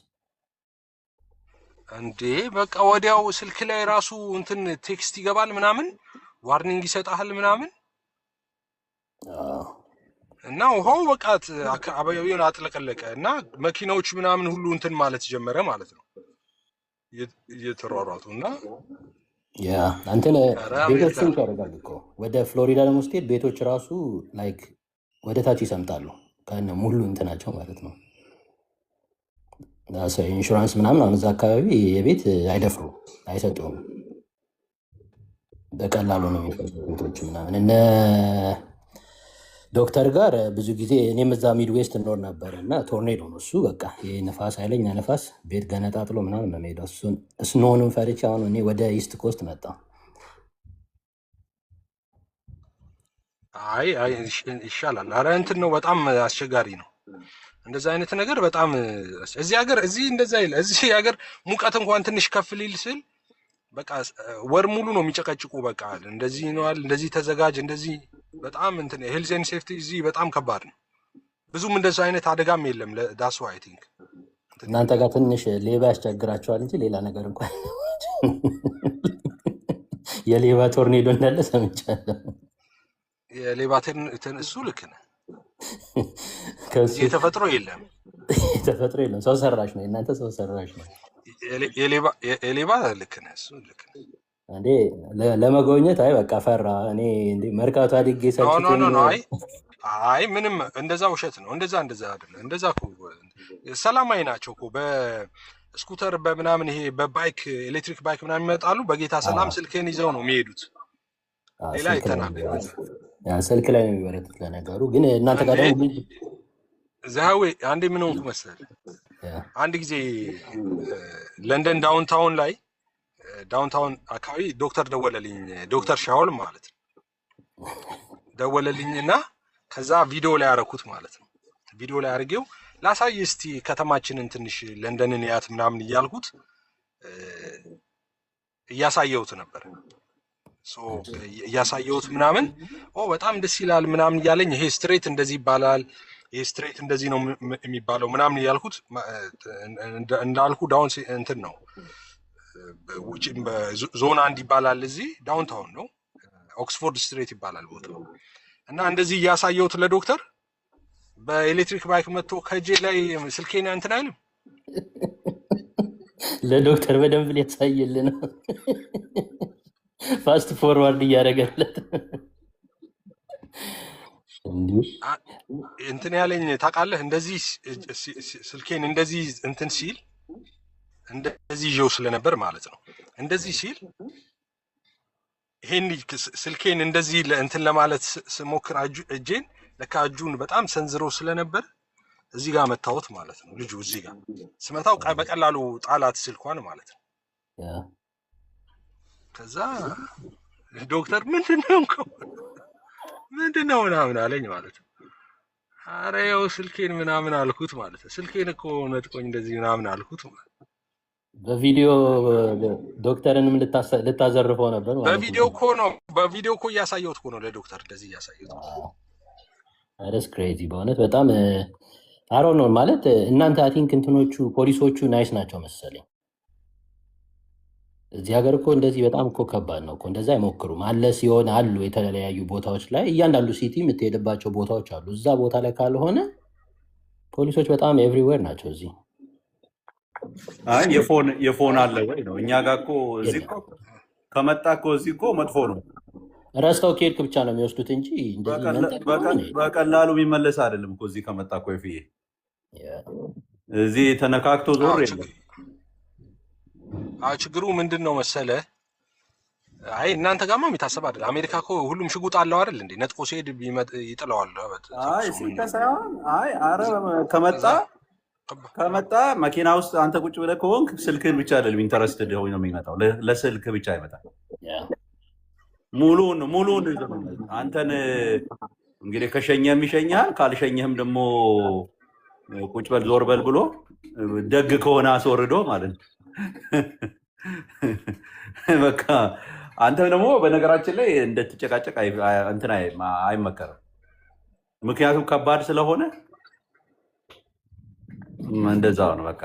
Speaker 1: እንዴ። በቃ ወዲያው ስልክ ላይ ራሱ እንትን ቴክስት ይገባል ምናምን ዋርኒንግ ይሰጣል ምናምን እና ውሃው በቃ አካባቢውን አጥለቀለቀ እና መኪናዎች ምናምን ሁሉ እንትን ማለት ጀመረ ማለት ነው እየተሯሯጡ እና
Speaker 4: እንትን ቤቶችን ያደርጋል እኮ ወደ ፍሎሪዳ ደግሞ ስትሄድ ቤቶች ራሱ ላይክ ወደ ታች ይሰምጣሉ ከነ ሙሉ እንትናቸው ማለት ነው። ኢንሹራንስ ምናምን አሁን እዛ አካባቢ የቤት አይደፍሩ አይሰጡም። በቀላሉ ነው የሚፈጡት ቤቶች ምናምን። እነ ዶክተር ጋር ብዙ ጊዜ እኔም እዛ ሚድዌስት እኖር ነበር እና ቶርኔዶ ነው እሱ። በቃ ይህ ንፋስ ኃይለኛ ንፋስ ቤት ገነጣጥሎ ምናምን ነው የሚሄደው። ስኖንም ፈርቼ አሁን እኔ ወደ ኢስት ኮስት መጣ።
Speaker 1: አይ ይሻላል። ኧረ እንትን ነው በጣም አስቸጋሪ ነው እንደዛ አይነት ነገር በጣም እዚህ ሀገር እንደዛ ይል እዚህ ሀገር ሙቀት እንኳን ትንሽ ከፍ ሊል ስል በቃ ወር ሙሉ ነው የሚጨቀጭቁ። በቃ እንደዚህ ነዋል፣ እንደዚህ ተዘጋጅ፣ እንደዚህ በጣም እንትን ሄልዝ ኤንድ ሴፍቲ እዚህ በጣም ከባድ ነው። ብዙም እንደዛ አይነት አደጋም የለም። ዳስ ዋይ አይ ቲንክ
Speaker 4: እናንተ ጋር ትንሽ ሌባ ያስቸግራቸዋል እንጂ ሌላ ነገር እንኳን የሌባ ቶርኔዶ እንዳለ ሰምቻለሁ።
Speaker 1: የሌባ እሱ ልክ ነህ። የተፈጥሮ የለም
Speaker 4: የተፈጥሮ የለም፣ ሰው ሰራሽ ነው። እናንተ ሰው ሰራሽ ነው።
Speaker 1: የሌባ ልክ ነህ፣ እሱ ልክ ነህ
Speaker 4: እንዴ። ለመጎብኘት አይ በቃ ፈራ እኔ እንዴ መርካቶ አድጌ ሰልችቶኝ
Speaker 1: አይ ምንም እንደዛ ውሸት ነው። እንደዛ አይደለም። እንደዛ እኮ ሰላማዊ ናቸው እኮ በስኩተር በምናምን ይሄ በባይክ ኤሌክትሪክ ባይክ ምናምን ይመጣሉ። በጌታ ሰላም ስልክህን ይዘው ነው የሚሄዱት። ሌላ ይተናገር
Speaker 4: ስልክ ላይ ነው የሚበረቱት። ለነገሩ ግን እናንተ ጋር ደግሞ
Speaker 1: ዛዌ አንዴ ምን ሆንኩ መሰለህ፣ አንድ ጊዜ ለንደን ዳውንታውን አካባቢ ዶክተር ደወለልኝ፣ ዶክተር ሻውል ማለት ነው ደወለልኝና ከዛ ቪዲዮ ላይ ያረኩት ማለት ነው። ቪዲዮ ላይ አድርጌው ላሳይ እስቲ ከተማችንን ትንሽ ለንደንን ያት ምናምን እያልኩት እያሳየሁት ነበር። እያሳየሁት ምናምን በጣም ደስ ይላል ምናምን እያለኝ ይሄ ስትሬት እንደዚህ ይባላል፣ ይሄ ስትሬት እንደዚህ ነው የሚባለው ምናምን እያልኩት እንዳልኩ ዳውን እንትን ነው ውጭም በዞን 1 ይባላል፣ እዚህ ዳውንታውን ነው ኦክስፎርድ ስትሬት ይባላል ቦታው። እና እንደዚህ እያሳየሁት ለዶክተር በኤሌክትሪክ ባይክ መጥቶ ከእጄ ላይ ስልኬን እንትን አይልም።
Speaker 4: ለዶክተር በደንብ ሊያሳይልን ነው ፋስት ፎርዋርድ እያደረገለት
Speaker 1: እንትን ያለኝ ታውቃለህ። እንደዚህ ስልኬን እንደዚህ እንትን ሲል እንደዚህ ይዤው ስለነበር ማለት ነው። እንደዚህ ሲል ይሄን ስልኬን እንደዚህ እንትን ለማለት ስሞክር እጄን ለካ እጁን በጣም ሰንዝሮ ስለነበር እዚህ ጋር መታወት ማለት ነው። ልጁ እዚህ ጋር ስመታው በቀላሉ ጣላት ስልኳን ማለት ነው። ከዛ ዶክተር ምንድነው ምናምን አለኝ ማለት ነው። ኧረ ያው ስልኬን ምናምን አልኩት ማለት ነው። ስልኬን እኮ ነጥቆኝ እንደዚህ ምናምን አልኩት ማለት ነው።
Speaker 4: በቪዲዮ ዶክተርንም ልታዘርፈው ነበር ማለት ነው።
Speaker 1: በቪዲዮ እኮ እያሳየሁት እኮ ነው ለዶክተር እንደዚህ እያሳየሁት።
Speaker 4: አረስ ክሬዚ በእውነት በጣም አሮ ነው ማለት እናንተ አይ ቲንክ እንትኖቹ ፖሊሶቹ ናይስ ናቸው መሰለኝ። እዚህ ሀገር እኮ እንደዚህ በጣም እኮ ከባድ ነው እኮ እንደዛ አይሞክሩም። አለ ሲሆን አሉ የተለያዩ ቦታዎች ላይ እያንዳንዱ ሲቲ የምትሄድባቸው ቦታዎች አሉ። እዛ ቦታ ላይ ካልሆነ ፖሊሶች በጣም ኤቭሪዌር ናቸው። እዚህ
Speaker 2: አይ የፎን አለ ወይ ነው። እኛ ጋር እኮ እዚህ እኮ ከመጣ እኮ እዚህ እኮ መጥፎ ነው።
Speaker 4: ረስተው ከሄድክ ብቻ ነው የሚወስዱት እንጂ
Speaker 2: በቀላሉ የሚመለስ አይደለም እኮ እዚህ ከመጣ እኮ ይፍዬ እዚህ ተነካክቶ ዞር የለም።
Speaker 1: ችግሩ ምንድን ነው መሰለ? አይ እናንተ ጋማ የሚታሰብ አይደል። አሜሪካ እኮ ሁሉም ሽጉጥ አለው አይደል እንዴ? ነጥቆ ሲሄድ ይጥለዋል።
Speaker 2: አይ ሲል ሳይሆን አይ አረ ከመጣ መኪና ውስጥ አንተ ቁጭ ብለህ ከሆንክ ስልክህን ብቻ አይደለም ኢንተረስትድ ሆኖ ነው የሚመጣው። ለስልክ ብቻ አይመጣም። ሙሉውን አንተን እንግዲህ ከሸኘህም ይሸኝሃል፣ ካልሸኘህም ደግሞ ቁጭ በል ዞር በል ብሎ ደግ ከሆነ አስወርዶ ማለት ነው። በቃ አንተም ደግሞ በነገራችን ላይ እንደትጨቃጨቅ እንትን አይመከርም። ምክንያቱም ከባድ ስለሆነ እንደዛ ነው በቃ።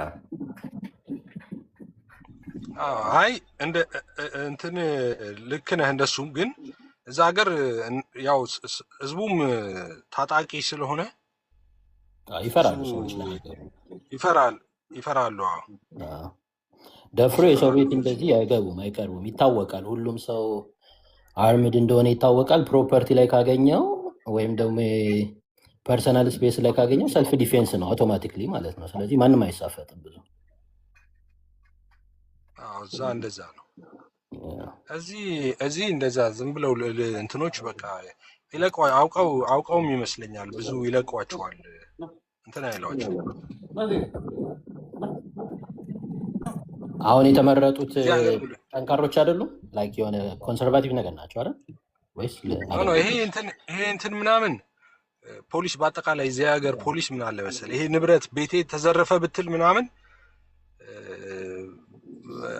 Speaker 1: አይ እንትን ልክ ነህ። እንደሱም ግን እዛ ሀገር ያው ህዝቡም ታጣቂ ስለሆነ
Speaker 4: ይፈራሉ። ሰዎች
Speaker 1: ይፈራሉ።
Speaker 4: ደፍሮ የሰው ቤት እንደዚህ አይገቡም፣ አይቀርቡም። ይታወቃል። ሁሉም ሰው አርምድ እንደሆነ ይታወቃል። ፕሮፐርቲ ላይ ካገኘው ወይም ደግሞ ፐርሰናል ስፔስ ላይ ካገኘው ሰልፍ ዲፌንስ ነው አውቶማቲክሊ ማለት ነው። ስለዚህ ማንም አይሳፈጥም ብዙ።
Speaker 1: እዛ እንደዛ ነው። እዚህ እንደዛ ዝም ብለው እንትኖች በቃ አውቀውም ይመስለኛል ብዙ ይለቋቸዋል። እንትን አይሏቸው።
Speaker 4: አሁን የተመረጡት ጠንካሮች አይደሉም። ላይክ የሆነ ኮንሰርቫቲቭ ነገር ናቸው አይደል ወይስ?
Speaker 1: ይሄ እንትን ምናምን ፖሊስ በአጠቃላይ እዚህ ሀገር ፖሊስ ምን አለ መሰለህ፣ ይሄ ንብረት ቤቴ ተዘረፈ ብትል ምናምን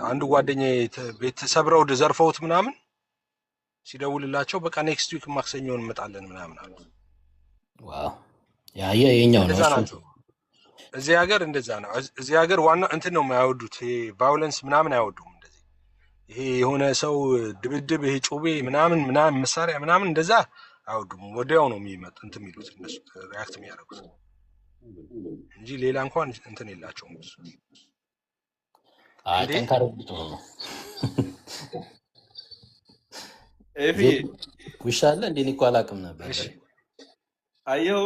Speaker 1: አንዱ ጓደኛዬ ቤት ሰብረው ዘርፈውት ምናምን ሲደውልላቸው በቃ ኔክስት ዊክ ማክሰኞን እንመጣለን ምናምን አሉ።
Speaker 4: ዋው የኛው ነው።
Speaker 1: እዚህ ሀገር እንደዛ ነው። እዚህ ሀገር ዋና እንትን ነው የማያወዱት፣ ይሄ ቫዮለንስ ምናምን አይወዱም። እንደዚህ ይሄ የሆነ ሰው ድብድብ፣ ይሄ ጩቤ ምናምን መሳሪያ ምናምን እንደዛ አይወዱም። ወዲያው ነው የሚመጡ እንትን የሚሉት እነሱ ሪያክት የሚያደርጉት እንጂ ሌላ እንኳን እንትን የላቸውም።
Speaker 4: ጠንካራ ውሻ አለ እንዴ? እኔ እኮ አላውቅም ነበር።
Speaker 2: አየው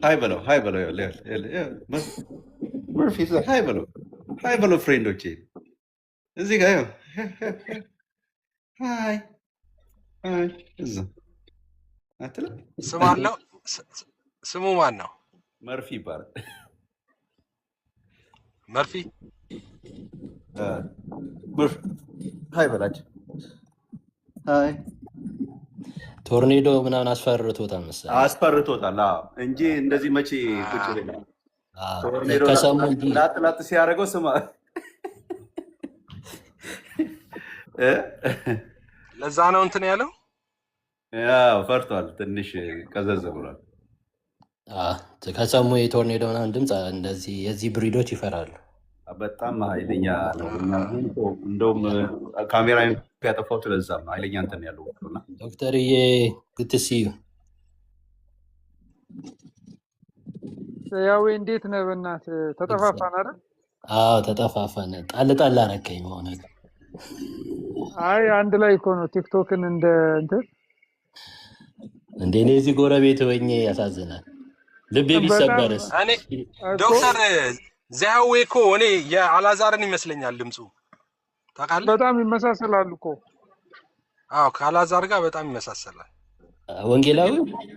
Speaker 2: ሃይ በለው መርፊ፣ ሃይ በለው ፍሬንዶቼ እዚህ ጋር ሃይ እዛ አትልም?
Speaker 1: ስሙ ማን ነው?
Speaker 2: መርፊ ይባላል።
Speaker 1: መርፊ
Speaker 2: ሃይ በላቸው። ሃይ
Speaker 4: ቶርኔዶ ምናምን አስፈርቶታል መሰለኝ።
Speaker 2: አስፈርቶታል እንጂ እንደዚህ መቼ ቁጭ ብለህ ቶርኔዶ ላጥ ሲያደርገው ስማ
Speaker 1: ለዛ ነው እንትን ያለው።
Speaker 2: ያው ፈርቷል፣ ትንሽ ቀዘዝ ብሏል።
Speaker 4: ከሰሙ የቶርኔዶ ምናምን ድምፅ እንደዚህ የዚህ ብሪዶች ይፈራሉ።
Speaker 2: በጣም ኃይለኛ ነው። እንደውም ካሜራ ያጠፋው ስለዛም ነው ኃይለኛ እንትን ያለው።
Speaker 4: ዶክተርዬ ግትስዩ
Speaker 3: ያው እንዴት ነህ? በእናትህ ተጠፋፋን አይደል?
Speaker 4: ተጠፋፋን። ጣል አረከኝ ማለት
Speaker 3: አይ አንድ ላይ እኮ ነው ቲክቶክን እንደ
Speaker 1: እንትን
Speaker 4: እዚህ ጎረቤት ሆኜ ያሳዝናል። ልቤ ቢሰበርስ።
Speaker 1: እኔ ዶክተር ዚያዌ እኮ እኔ የአላዛርን ይመስለኛል ድምፁ ታውቃለህ?
Speaker 3: በጣም ይመሳሰላሉ እኮ።
Speaker 1: ከአላዛር ጋር በጣም ይመሳሰላል።
Speaker 4: ወንጌላዊ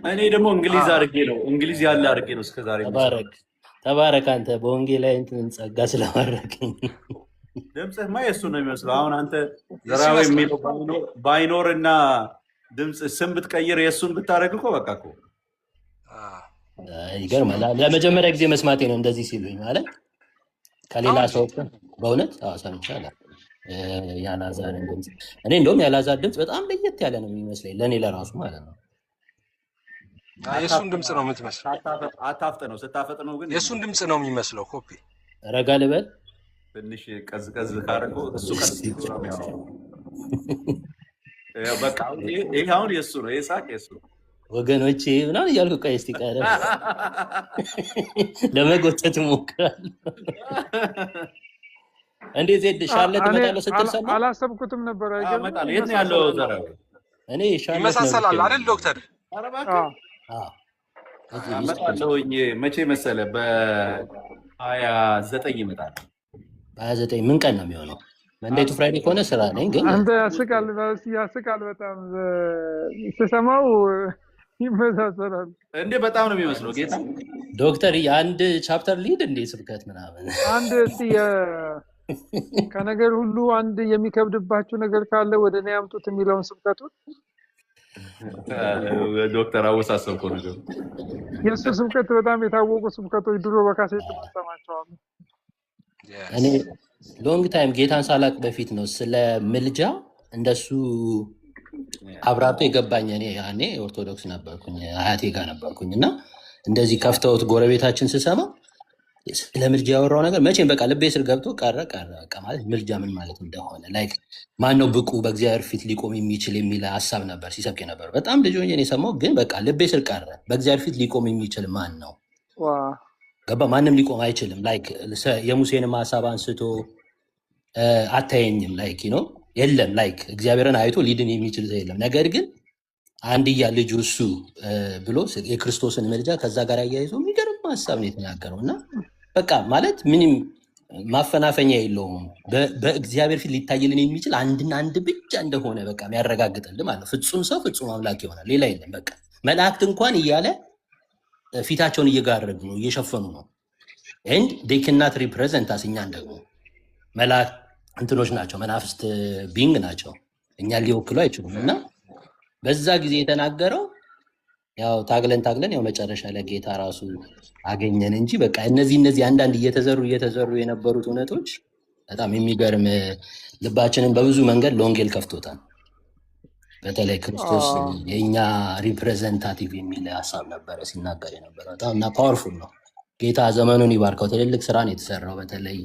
Speaker 2: እኔ ደግሞ እንግሊዝ ያለ አድርጌ ነው እስከዛሬ።
Speaker 4: ተባረክ አንተ በወንጌላዊ እንትን ጸጋ ስለማረከኝ።
Speaker 2: ድምፅህማ የእሱ ነው የሚመስለው። አሁን አንተ ዘራዊ የሚለው ባይኖርና ድምፅ ስም ብትቀይር የእሱን ብታደርግ እኮ በቃ እኮ
Speaker 4: ይገርማል። ለመጀመሪያ ጊዜ መስማቴ ነው እንደዚህ ሲሉኝ ማለት ከሌላ ሰው በእውነት ሰምቻለሁ። የአላዛርን ድምፅ እኔ እንደውም የአላዛር ድምፅ በጣም ለየት ያለ ነው የሚመስለኝ ለእኔ ለራሱ ማለት ነው።
Speaker 1: የእሱን ድምፅ ነው የምትመስለው።
Speaker 2: አታፍጥነው፣ ስታፈጥነው ግን
Speaker 1: የእሱን ድምፅ ነው የሚመስለው። ኮፒ
Speaker 4: ረጋ ልበል
Speaker 2: ትንሽ ቀዝቀዝ ካደረገው እሱ በቃ ይሄ አሁን የእሱ ነው። ይሄ ሳቅ የእሱ ነው።
Speaker 4: ወገኖቼ ምናምን እያልኩ ቆይ እስኪ ቀረ ለመጎተት እሞክራለሁ። እንዴ ዜድ ሻለ ትመጣለህ ስትል ሰማ
Speaker 3: አላሰብኩትም ነበር።
Speaker 2: አይገርም? የት ነው ያለው? ዘራው
Speaker 4: እኔ ሻለ
Speaker 1: ይመሳሰላል አይደል ዶክተር?
Speaker 4: እዚህ ኢስት ኮስት
Speaker 2: እመጣለሁኝ። መቼ መሰለ? በ29 ይመጣል።
Speaker 4: በ29 ምን ቀን ነው የሚሆነው? መንዴይ ቱ ፍራይዴ ከሆነ ስራ ነኝ ግን
Speaker 3: አንተ ያስቃል በጣም ስሰማው ይመሳሰላል
Speaker 2: እንዴ በጣም ነው የሚመስለው። ጌታ
Speaker 4: ዶክተር የአንድ ቻፕተር ሊድ እንዴ ስብከት ምናምን
Speaker 3: አንድ እስቲ ከነገር ሁሉ አንድ የሚከብድባችሁ ነገር ካለ ወደ እኔ አምጡት የሚለውን ስብከቱን
Speaker 2: ዶክተር አወሳሰብከው ነገር።
Speaker 3: የእሱ ስብከት በጣም የታወቁ ስብከቶች ድሮ በካሴት ተሰማቸዋለሁ።
Speaker 4: እኔ ሎንግ ታይም ጌታን ሳላቅ በፊት ነው ስለ ምልጃ እንደሱ አብራርቶ የገባኝ። እኔ ያኔ ኦርቶዶክስ ነበርኩኝ፣ አያቴ ጋር ነበርኩኝ እና እንደዚህ ከፍተውት ጎረቤታችን ስሰማ ስለ ምልጃ ያወራው ነገር መቼም በቃ ልቤ ስር ገብቶ ቀረ በቃ ማለት ምልጃ ምን ማለት እንደሆነ ላይክ ማን ነው ብቁ በእግዚአብሔር ፊት ሊቆም የሚችል የሚል ሀሳብ ነበር ሲሰብክ ነበር። በጣም ልጅ ሆኜ ነው የሰማው፣ ግን በቃ ልቤ ስር ቀረ። በእግዚአብሔር ፊት ሊቆም የሚችል ማን ነው? ገባ? ማንም ሊቆም አይችልም። ላይክ የሙሴንም ሀሳብ አንስቶ አታየኝም ላይክ ነው የለም ላይክ እግዚአብሔርን አይቶ ሊድን የሚችል ሰው የለም። ነገር ግን አንድያ ልጁ እሱ ብሎ የክርስቶስን ምልጃ ከዛ ጋር አያይዞ የሚገርም ሀሳብ ነው የተናገረው እና በቃ ማለት ምንም ማፈናፈኛ የለውም። በእግዚአብሔር ፊት ሊታይልን የሚችል አንድና አንድ ብቻ እንደሆነ በቃ የሚያረጋግጥልን ማለት ነው። ፍጹም ሰው ፍጹም አምላክ ይሆናል፣ ሌላ የለም። በቃ መላእክት እንኳን እያለ ፊታቸውን እየጋረዱ ነው፣ እየሸፈኑ ነው። ኤንድ ዴይ ካንት ሪፕሬዘንት አስ እኛን ደግሞ መላእክት እንትኖች ናቸው፣ መናፍስት ቢንግ ናቸው፣ እኛን ሊወክሉ አይችሉም። እና በዛ ጊዜ የተናገረው ያው ታግለን ያው መጨረሻ ላይ ጌታ ራሱ አገኘን እንጂ በቃ እነዚህ አንዳንድ እየተዘሩ የነበሩት እውነቶች በጣም የሚገርም ልባችንን በብዙ መንገድ ለወንጌል ከፍቶታል። በተለይ ክርስቶስ የእኛ ሪፕሬዘንታቲቭ የሚል ሀሳብ ነበረ ሲናገር የነበረ በጣም እና ፓወርፉል ነው። ጌታ ዘመኑን ይባርከው። ትልልቅ ስራን የተሰራው በተለይ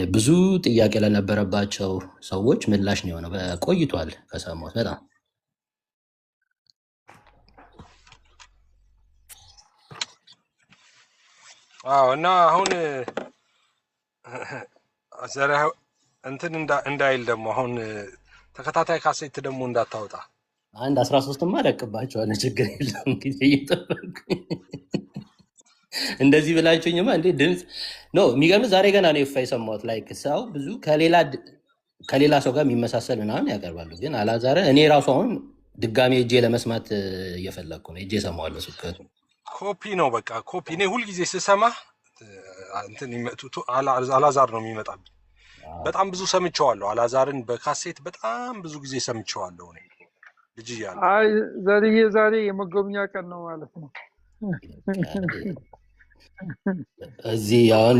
Speaker 4: ብዙ ጥያቄ ለነበረባቸው ሰዎች ምላሽ ነው የሆነው። ቆይቷል ከሰማሁት በጣም
Speaker 1: እና አሁን እንትን እንዳይል ደግሞ አሁን ተከታታይ ካሴት ደግሞ እንዳታወጣ
Speaker 4: አንድ 13ማ ለቅባቸዋለሁ፣ ችግር የለም ጊዜ እየጠበቁ እንደዚህ ብላችሁኝማ እንዴ ድምፅ ኖ የሚገርም ዛሬ ገና ነው ይፋ የሰማሁት። ላይክ ሰው ብዙ ከሌላ ሰው ጋር የሚመሳሰል ምናምን ያቀርባሉ፣ ግን አላዛርን እኔ ራሱ አሁን ድጋሜ እጄ ለመስማት እየፈለግኩ ነው። እጄ ሰማዋለሁ ስብከቱ
Speaker 1: ኮፒ ነው በቃ ኮፒ። እኔ ሁልጊዜ ስሰማ እንትን አላዛር ነው የሚመጣብኝ። በጣም ብዙ ሰምቼዋለሁ አላዛርን በካሴት በጣም ብዙ ጊዜ ሰምቼዋለሁ እኔ ልጅ እያለሁ።
Speaker 3: አይ ዛሬ የመጎብኛ ቀን ነው ማለት ነው።
Speaker 4: እዚህ አሁን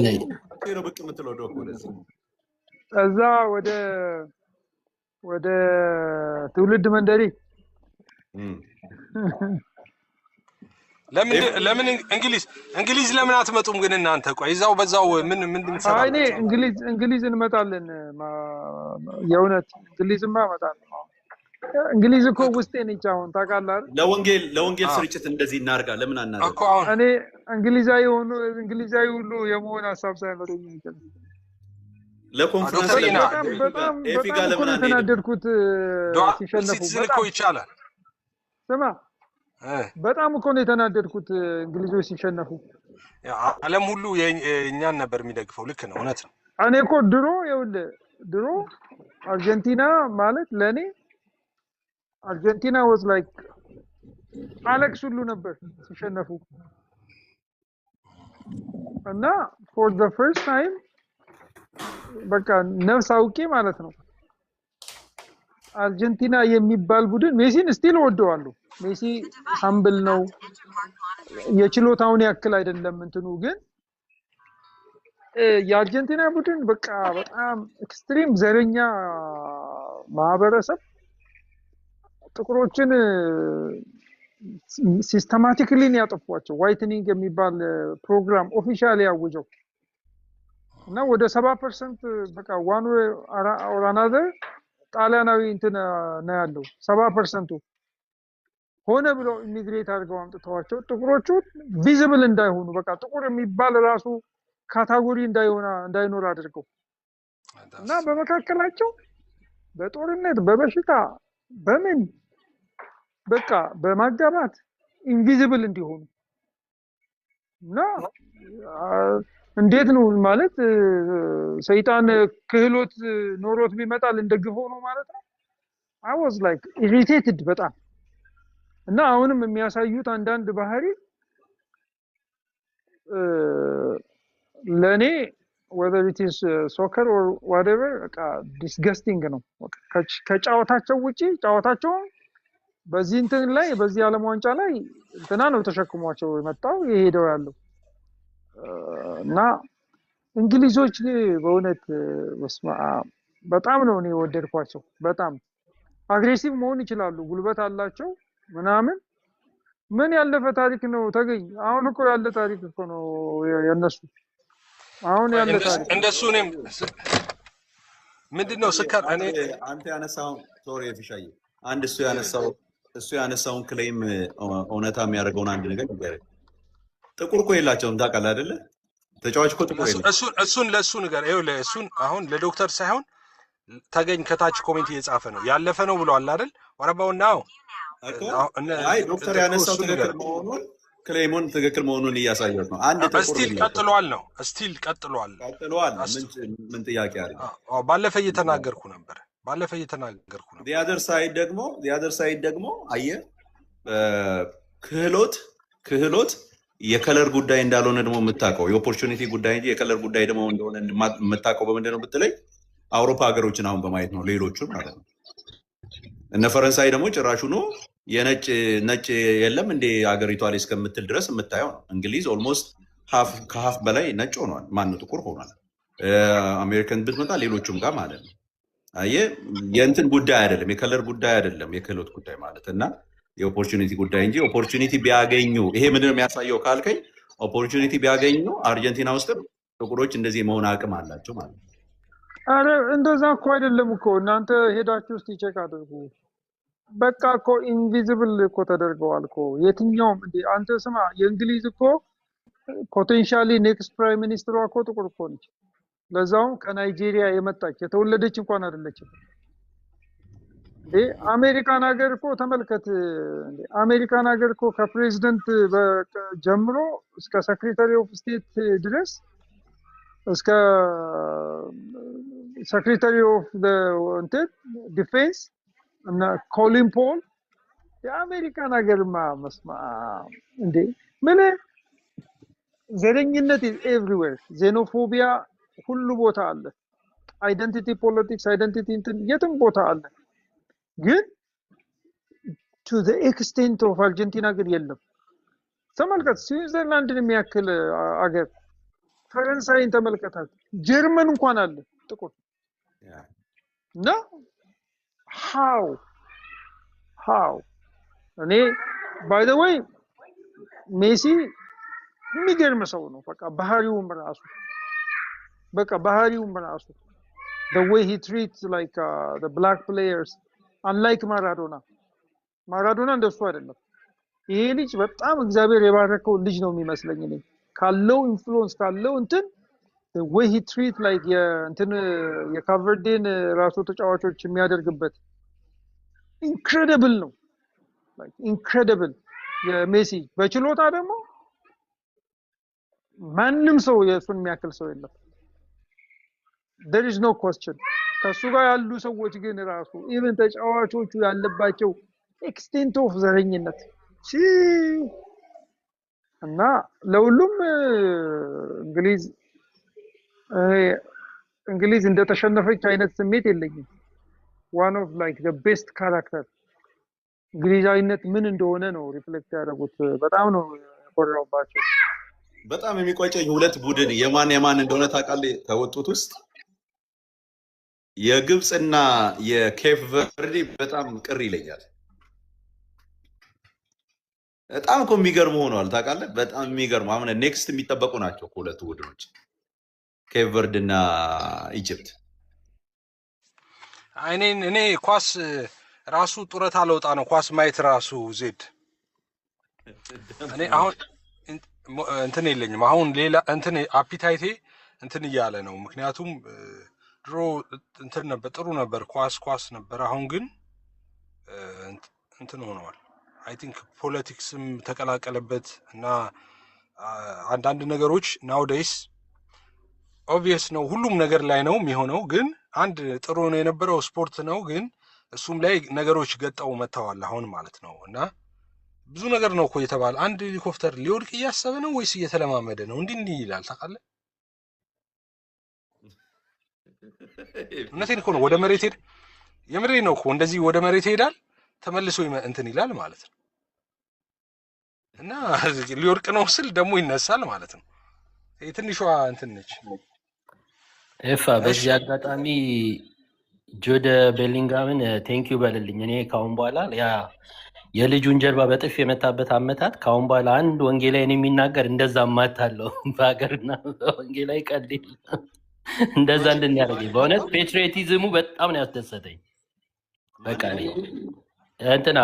Speaker 2: ብቅ የምትለው ዶክ
Speaker 3: እዛ ወደ ትውልድ መንደሪ
Speaker 1: ለምን እንግሊዝ ለምን አትመጡም ግን እናንተ? ቆይ እዛው በዛው ምን ትሰራላችሁ?
Speaker 3: እኔ እንግሊዝ እንመጣለን። የእውነት እንግሊዝማ እመጣለሁ። እንግሊዝ እኮ ውስጤ ነች አሁን ታውቃለህ አይደል?
Speaker 2: ለወንጌል ስርጭት እንደዚህ እናርጋ ለምን አናደርግ
Speaker 1: እኮ አሁን
Speaker 3: እኔ እንግሊዛዊ ሁሉ የመሆን ሀሳብ ሳይኖረኝ ይችላል።
Speaker 2: ለኮንፈረንስ
Speaker 3: በጣም የተናደድኩት ሲሸነፉ
Speaker 1: እኮ ይቻላል።
Speaker 3: ስማ በጣም እኮ ነው የተናደድኩት እንግሊዞች ሲሸነፉ።
Speaker 1: ዓለም ሁሉ የእኛን ነበር የሚደግፈው። ልክ ነው፣ እውነት ነው።
Speaker 3: እኔ እኮ ድሮ አርጀንቲና ማለት ለእኔ አርጀንቲና was like አለቅስ ሁሉ ነበር ሲሸነፉ እና for the first time በቃ ነፍስ አውቄ ማለት ነው አርጀንቲና የሚባል ቡድን ሜሲን ስቲል ወደዋለሁ። ሜሲ ሃምብል ነው፣ የችሎታውን ያክል አይደለም እንትኑ ግን የአርጀንቲና ቡድን በቃ በጣም ኤክስትሪም ዘረኛ ማህበረሰብ ጥቁሮችን ሲስተማቲካሊ ያጠፏቸው ዋይትኒንግ የሚባል ፕሮግራም ኦፊሻሊ ያወጀው እና ወደ 70% በቃ ዋን ኦር አናዘር ጣሊያናዊ እንትን ነው ያለው። 70% ሆነ ብለው ኢሚግሬት አድርገው አምጥተዋቸው ጥቁሮቹ ቪዚብል እንዳይሆኑ በቃ ጥቁር የሚባል ራሱ ካታጎሪ እንዳይኖር አድርገው እና በመካከላቸው በጦርነት በበሽታ በምን በቃ በማጋባት ኢንቪዚብል እንዲሆኑ እና እንዴት ነው ማለት ሰይጣን ክህሎት ኖሮት ቢመጣ ልንደግፈው ነው ማለት ነው። I was like irritated በጣም እና አሁንም የሚያሳዩት አንዳንድ ባህሪ ለኔ whether it is soccer or whatever disgusting ነው። ከጫወታቸው ውጪ ጫወታቸው በዚህ እንትን ላይ በዚህ ዓለም ዋንጫ ላይ እንትና ነው ተሸክሟቸው የመጣው የሄደው ያለው እና እንግሊዞች በእውነት በጣም ነው እኔ ወደድኳቸው። በጣም አግሬሲቭ መሆን ይችላሉ፣ ጉልበት አላቸው ምናምን። ምን ያለፈ ታሪክ ነው ተገኝ። አሁን እኮ ያለ ታሪክ እኮ ነው የነሱ አሁን ያለ ታሪክ
Speaker 1: እንደሱ እኔም ምንድነው ስከር እኔ
Speaker 2: አንተ ያነሳው ሶሪ ፍሻዬ አንድ እሱ ያነሳውን ክሌም እውነታ የሚያደርገውን አንድ ነገር ንገረኝ። ጥቁር እኮ የላቸውም ታውቃለህ አይደለ? ተጫዋች እኮ ጥቁር የላቸውም።
Speaker 1: እሱን ለሱ ነገር ይኸውልህ፣ እሱን አሁን ለዶክተር ሳይሆን ተገኝ ከታች ኮሜንት እየጻፈ ነው ያለፈ ነው ብሏል አይደል? ወረባው ነው
Speaker 2: አይ ዶክተር ያነሳው ትክክል መሆኑን ክሌሙን ትክክል መሆኑን እያሳየት ነው። አንድ ጥቁር
Speaker 1: ስቲል ቀጥሏል ነው ስቲል ቀጥሏል።
Speaker 2: ምን ጥያቄ አለ?
Speaker 1: ባለፈ እየተናገርኩ ነበር።
Speaker 2: the other side ደግሞ አየህ ክህሎት የከለር ጉዳይ እንዳልሆነ ደግሞ የምታውቀው የኦፖርቹኒቲ ጉዳይ እንጂ የከለር ጉዳይ ደግሞ እንደሆነ የምታውቀው በምንድን ነው ብትለኝ አውሮፓ ሀገሮችን አሁን በማየት ነው፣ ሌሎቹን ማለት ነው። እነ ፈረንሳይ ደግሞ ጭራሹ ነው ነጭ የለም እንደ ሀገሪቷ ላይ እስከምትል ድረስ የምታየው ነው። እንግሊዝ ኦልሞስት ከሀፍ በላይ ነጭ ሆኗል፣ ማን ጥቁር ሆኗል። አሜሪካን ብትመጣ ሌሎቹም ጋር ማለት ነው። አየህ የእንትን ጉዳይ አይደለም፣ የከለር ጉዳይ አይደለም፣ የክህሎት ጉዳይ ማለት እና የኦፖርቹኒቲ ጉዳይ እንጂ ኦፖርቹኒቲ ቢያገኙ ይሄ ምንድን ነው የሚያሳየው ካልከኝ ኦፖርቹኒቲ ቢያገኙ አርጀንቲና ውስጥ ጥቁሮች እንደዚህ መሆን አቅም አላቸው ማለት ነው።
Speaker 3: አረ እንደዛ እኮ አይደለም እኮ እናንተ ሄዳችሁ እስቲ ቼክ አድርጉ። በቃ እኮ ኢንቪዚብል እኮ ተደርገዋል እኮ የትኛውም እንዴ አንተ ስማ የእንግሊዝ እኮ ፖቴንሻሊ ኔክስት ፕራይም ሚኒስትሯ እኮ ጥቁር እኮ ነች። ለዛውም ከናይጄሪያ የመጣች የተወለደች እንኳን አይደለችም። አሜሪካን ሀገር እኮ ተመልከት። አሜሪካን ሀገር እኮ ከፕሬዝዳንት ጀምሮ እስከ ሴክሬታሪ ኦፍ ስቴት ድረስ እስከ ሴክሬታሪ ኦፍ ዲፌንስ እና ኮሊን ፖል የአሜሪካን ሀገርማ መስማ እንዴ ምን ዘረኝነት is everywhere xenophobia ሁሉ ቦታ አለ። አይደንቲቲ ፖለቲክስ አይደንቲቲ የትም ቦታ አለ። ግን to the extent of አርጀንቲና ግን የለም። ተመልከት ስዊዘርላንድን የሚያክል አገር፣ ፈረንሳይን ተመልከታት፣ ጀርመን እንኳን አለ ጥቁር እና how እኔ by the way ሜሲ የሚገርም ሰው ነው። በቃ ባህሪውም ራሱ the way he treats like the black players unlike ማራዶና እንደሱ አይደለም። ይሄ ልጅ በጣም እግዚአብሔር የባረከው ልጅ ነው የሚመስለኝ እኔ ካለው ኢንፍሉዌንስ ካለው እንትን the way he treats like የካቨርዴን ራሱ ተጫዋቾች የሚያደርግበት incredible ነው። like incredible የሜሲ በችሎታ ደግሞ ማንም ሰው የሱን የሚያክል ሰው የለም። there is no question። ከሱ ጋር ያሉ ሰዎች ግን ራሱ ኢቭን ተጫዋቾቹ ያለባቸው ኤክስቴንት ኦፍ ዘረኝነት እና ለሁሉም እንግሊዝ እንደተሸነፈች አይነት ስሜት የለኝም። one of like the best character እንግሊዛዊነት ምን እንደሆነ ነው ሪፍሌክት ያደረጉት። በጣም ነው የኮራባቸው።
Speaker 2: በጣም የሚቆጨኝ ሁለት ቡድን የማን እንደሆነ ታውቃለህ? ከወጡት ውስጥ የግብጽና የኬፕ ቨርዲ በጣም ቅር ይለኛል። በጣም እኮ የሚገርሙ ሆነዋል ታውቃለህ? በጣም የሚገርሙ አሁን ኔክስት የሚጠበቁ ናቸው ሁለቱ ቡድኖች ኬፕ ቨርድ እና ኢጅፕት።
Speaker 1: እኔ ኳስ ራሱ ጡረታ ለውጣ ነው ኳስ ማየት ራሱ ዜድ እኔ አሁን እንትን የለኝም። አሁን ሌላ እንትን አፒታይቴ እንትን እያለ ነው። ምክንያቱም ድሮ እንትን ነበር ጥሩ ነበር ኳስ ነበር። አሁን ግን እንትን ሆነዋል። አይ ቲንክ ፖለቲክስም ተቀላቀለበት እና አንዳንድ ነገሮች ናውዴይስ ኦብቪየስ ነው፣ ሁሉም ነገር ላይ ነው የሚሆነው። ግን አንድ ጥሩ ነው የነበረው ስፖርት ነው፣ ግን እሱም ላይ ነገሮች ገጠው መጥተዋል አሁን ማለት ነው። እና ብዙ ነገር ነው እኮ የተባለ። አንድ ሄሊኮፕተር ሊወድቅ እያሰበ ነው ወይስ እየተለማመደ ነው? እንዲህ ይላል ታውቃለህ። እውነቴን እኮ ነው። ወደ መሬት ሄድ የምሬ ነው እኮ እንደዚህ ወደ መሬት ይሄዳል፣ ተመልሶ እንትን ይላል ማለት ነው። እና ሊወድቅ ነው ስል ደግሞ ይነሳል ማለት ነው። ይሄ ትንሿ እንትን ነች።
Speaker 4: ኤፋ በዚህ አጋጣሚ ጁድ ቤሊንጋምን ቴንኪዩ በልልኝ። እኔ ካሁን በኋላ ያ የልጁን ጀርባ በጥፍ የመታበት አመታት ካሁን በኋላ አንድ ወንጌላዊን የሚናገር እንደዛ ማታለው በሀገርና ወንጌላዊ ቀልድ እንደዛ እንድንያደርገኝ በእውነት ፔትሪዮቲዝሙ በጣም ነው ያስደሰተኝ። በቃ እንትና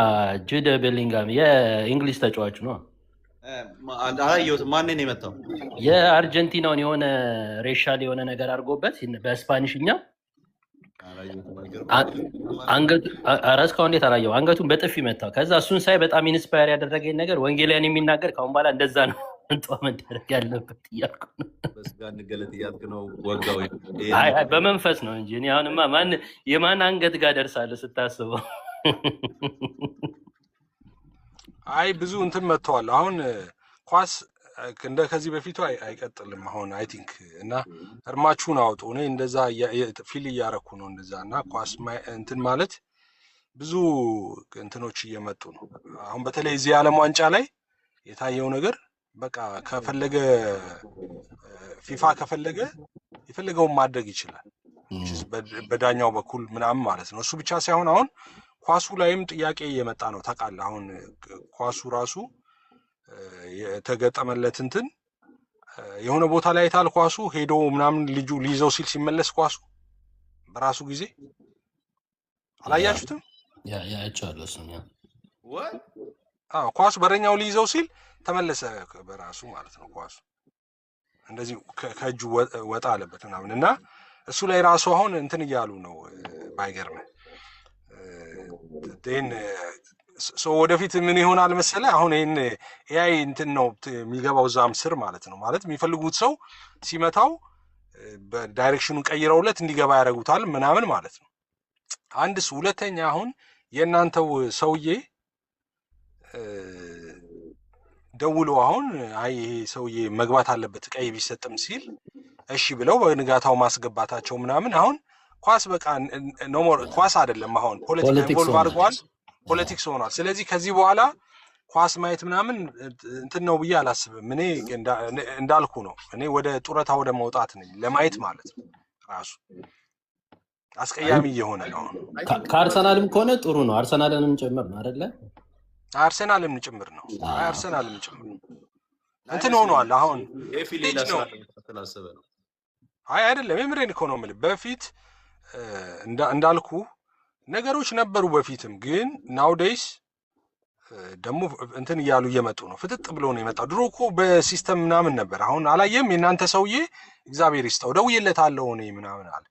Speaker 4: ጁድ ቤሊንጋም የእንግሊዝ ተጫዋቹ ነው።
Speaker 2: አላየሁትም። ማንን የመታው?
Speaker 4: የአርጀንቲናውን የሆነ ሬሻል የሆነ ነገር አድርጎበት በስፓኒሽኛ እስካሁን እንዴት አላየው? አንገቱን በጥፊ መታው። ከዛ እሱን ሳይ በጣም ኢንስፓየር ያደረገኝ ነገር ወንጌላውያን የሚናገር ካሁን በኋላ እንደዛ ነው መደረግ ያለበት እያልኩ ነው።
Speaker 2: በስጋ እንገለጥ እያልክ ነው? ወጋው
Speaker 4: በመንፈስ ነው እንጂ እኔ አሁንማ የማን አንገት ጋር ደርሳለሁ ስታስበው።
Speaker 1: አይ ብዙ እንትን መጥተዋል። አሁን ኳስ እንደ ከዚህ በፊቱ አይቀጥልም አሁን አይ ቲንክ። እና እርማችሁን አውጡ። እኔ እንደዛ ፊል እያረኩ ነው እንደዛ። እና ኳስ እንትን ማለት ብዙ እንትኖች እየመጡ ነው አሁን። በተለይ እዚህ የዓለም ዋንጫ ላይ የታየው ነገር በቃ ከፈለገ ፊፋ ከፈለገ የፈለገውን ማድረግ ይችላል በዳኛው በኩል ምናምን ማለት ነው። እሱ ብቻ ሳይሆን አሁን ኳሱ ላይም ጥያቄ እየመጣ ነው ታውቃለህ። አሁን ኳሱ ራሱ የተገጠመለት እንትን የሆነ ቦታ ላይ ታል ኳሱ ሄዶ ምናምን ልጁ ሊይዘው ሲል ሲመለስ ኳሱ በራሱ ጊዜ አላያችሁትም?
Speaker 4: ያያቻለሁ እሱን
Speaker 1: ኳሱ በረኛው ሊይዘው ሲል ተመለሰ በራሱ ማለት ነው። ኳሱ እንደዚህ ከእጁ ወጣ አለበት ምናምን እና እሱ ላይ ራሱ አሁን እንትን እያሉ ነው ባይገርም ይህን ወደፊት ምን ይሆናል መሰለህ? አሁን ይህን ኤአይ እንትን ነው የሚገባው እዛም ስር ማለት ነው። ማለት የሚፈልጉት ሰው ሲመታው በዳይሬክሽኑን ቀይረውለት እንዲገባ ያደርጉታል ምናምን ማለት ነው። አንድ እሱ። ሁለተኛ አሁን የእናንተው ሰውዬ ደውሎ አሁን አይ ይሄ ሰውዬ መግባት አለበት ቀይ ቢሰጥም ሲል እሺ ብለው በንጋታው ማስገባታቸው ምናምን አሁን ኳስ በቃ ኖሞር ኳስ አይደለም። አሁን ፖለቲክስ ኢንቮልቭ አድርጓል፣ ፖለቲክስ ሆኗል። ስለዚህ ከዚህ በኋላ ኳስ ማየት ምናምን እንትን ነው ብዬ አላስብም። እኔ እንዳልኩ ነው። እኔ ወደ ጡረታ ወደ መውጣት ነኝ ለማየት ማለት ነው። ራሱ አስቀያሚ እየሆነ ነው።
Speaker 4: ከአርሰናልም ከሆነ ጥሩ ነው። አርሰናልንም ጭምር ነው አይደለ?
Speaker 1: አርሰናልም ጭምር ነው። አርሰናልም ጭምር ነው። እንትን ሆኗል። አሁን ልጅ ነው። አይ አይደለም፣ የምሬን እኮ ነው የምልህ። በፊት እንዳልኩ ነገሮች ነበሩ በፊትም፣ ግን ናውዴይስ ደግሞ እንትን እያሉ እየመጡ ነው። ፍጥጥ ብሎ ነው የመጣው። ድሮ እኮ በሲስተም ምናምን ነበር። አሁን አላየም? የእናንተ ሰውዬ እግዚአብሔር ይስጠው ደውዬለታለሁ እኔ ምናምን አለ።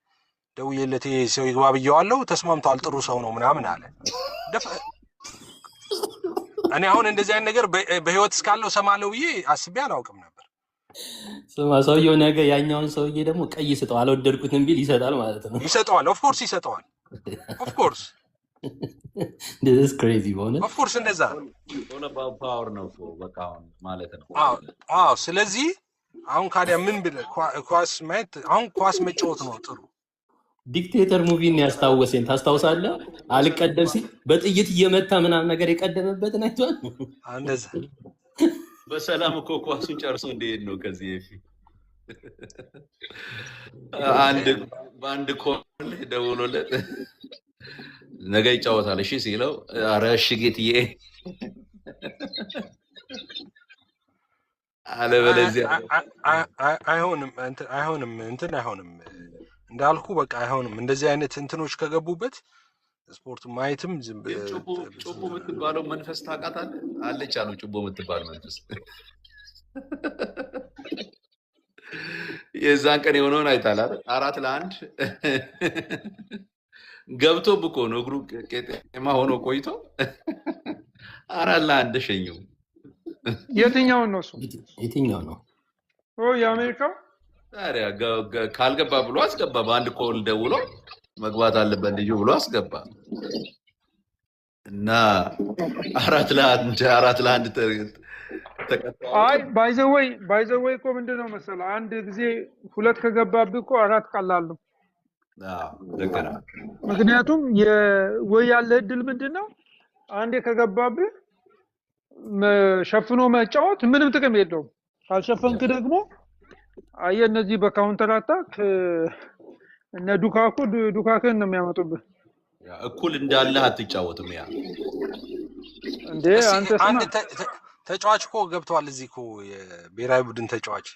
Speaker 1: ደውዬለት ሰው ይግባ ብዬዋለሁ፣ ተስማምቷል፣ ጥሩ ሰው ነው ምናምን አለ። እኔ አሁን እንደዚህ አይነት ነገር በህይወት እስካለው ሰማለው ብዬ አስቤ አላውቅም ነበር።
Speaker 4: ስማ ሰውየው ነገ ያኛውን ሰውዬ ደግሞ ቀይ ስጠው አልወደድኩትም ቢል ይሰጣል ማለት ነው።
Speaker 1: ይሰጠዋል፣ ኦፍኮርስ ይሰጠዋል። ኦፍኮርስ
Speaker 4: this is crazy በሆነ
Speaker 1: ኦፍኮርስ እንደዛ
Speaker 2: ሆነ ፓወር ነው በቃ ማለት ነው።
Speaker 1: አዎ ስለዚህ አሁን ካዲያ ምን ብለህ ኳስ ማየት አሁን ኳስ መጫወት ነው ጥሩ።
Speaker 4: ዲክቴተር ሙቪን ያስታወሰኝ ታስታውሳለህ? አልቀደም ሲል በጥይት እየመታ ምናምን ነገር የቀደመበትን አይቷል።
Speaker 1: እንደዛ
Speaker 2: በሰላም እኮ ኳሱን ጨርሶ እንደሄድ ነው። ከዚህ በፊት በአንድ ኮል ደውሎለት ነገ ይጫወታል እሺ ሲለው ኧረ እሺ ጌትዬ አለበለዚያ አይሆንም እንዳልኩ በቃ አይሆንም። እንደዚህ አይነት እንትኖች ከገቡበት ስፖርት ማየትም ጩቦ የምትባለው መንፈስ ታውቃታለህ? አለች አሉ ጩቦ የምትባለው መንፈስ የዛን ቀን የሆነውን አይታል አይደል? 4-1 ገብቶ ብኮ ነው እግሩ ቄጤማ ሆኖ ቆይቶ 4-1 ሸኘው።
Speaker 3: የትኛው ነው እሱ?
Speaker 4: የትኛው ነው?
Speaker 3: የአሜሪካው
Speaker 2: ታዲያ ካልገባ ብሎ አስገባ። በአንድ ኮል ደውሎ መግባት አለበት ልጁ ብሎ አስገባ እና 4-1
Speaker 3: አይ ባይዘወይ እኮ ምንድነው መሰለህ አንድ ጊዜ 2 ከገባብህ እኮ 4 ቀላል ነው። ምክንያቱም ወይ ያለ እድል ምንድነው አንዴ ከገባብህ ሸፍኖ መጫወት ምንም ጥቅም የለውም። ካልሸፈንክ ደግሞ አየህ እነዚህ በካውንተር አታክ እነ ዱካክን ነው የሚያመጡብህ።
Speaker 2: እኩል እንዳለ አትጫወትም። ያ
Speaker 3: እንዴ አንተ
Speaker 1: አንድ ተጫዋች እኮ ገብቷል እዚህ እኮ የብሔራዊ ቡድን ተጫዋች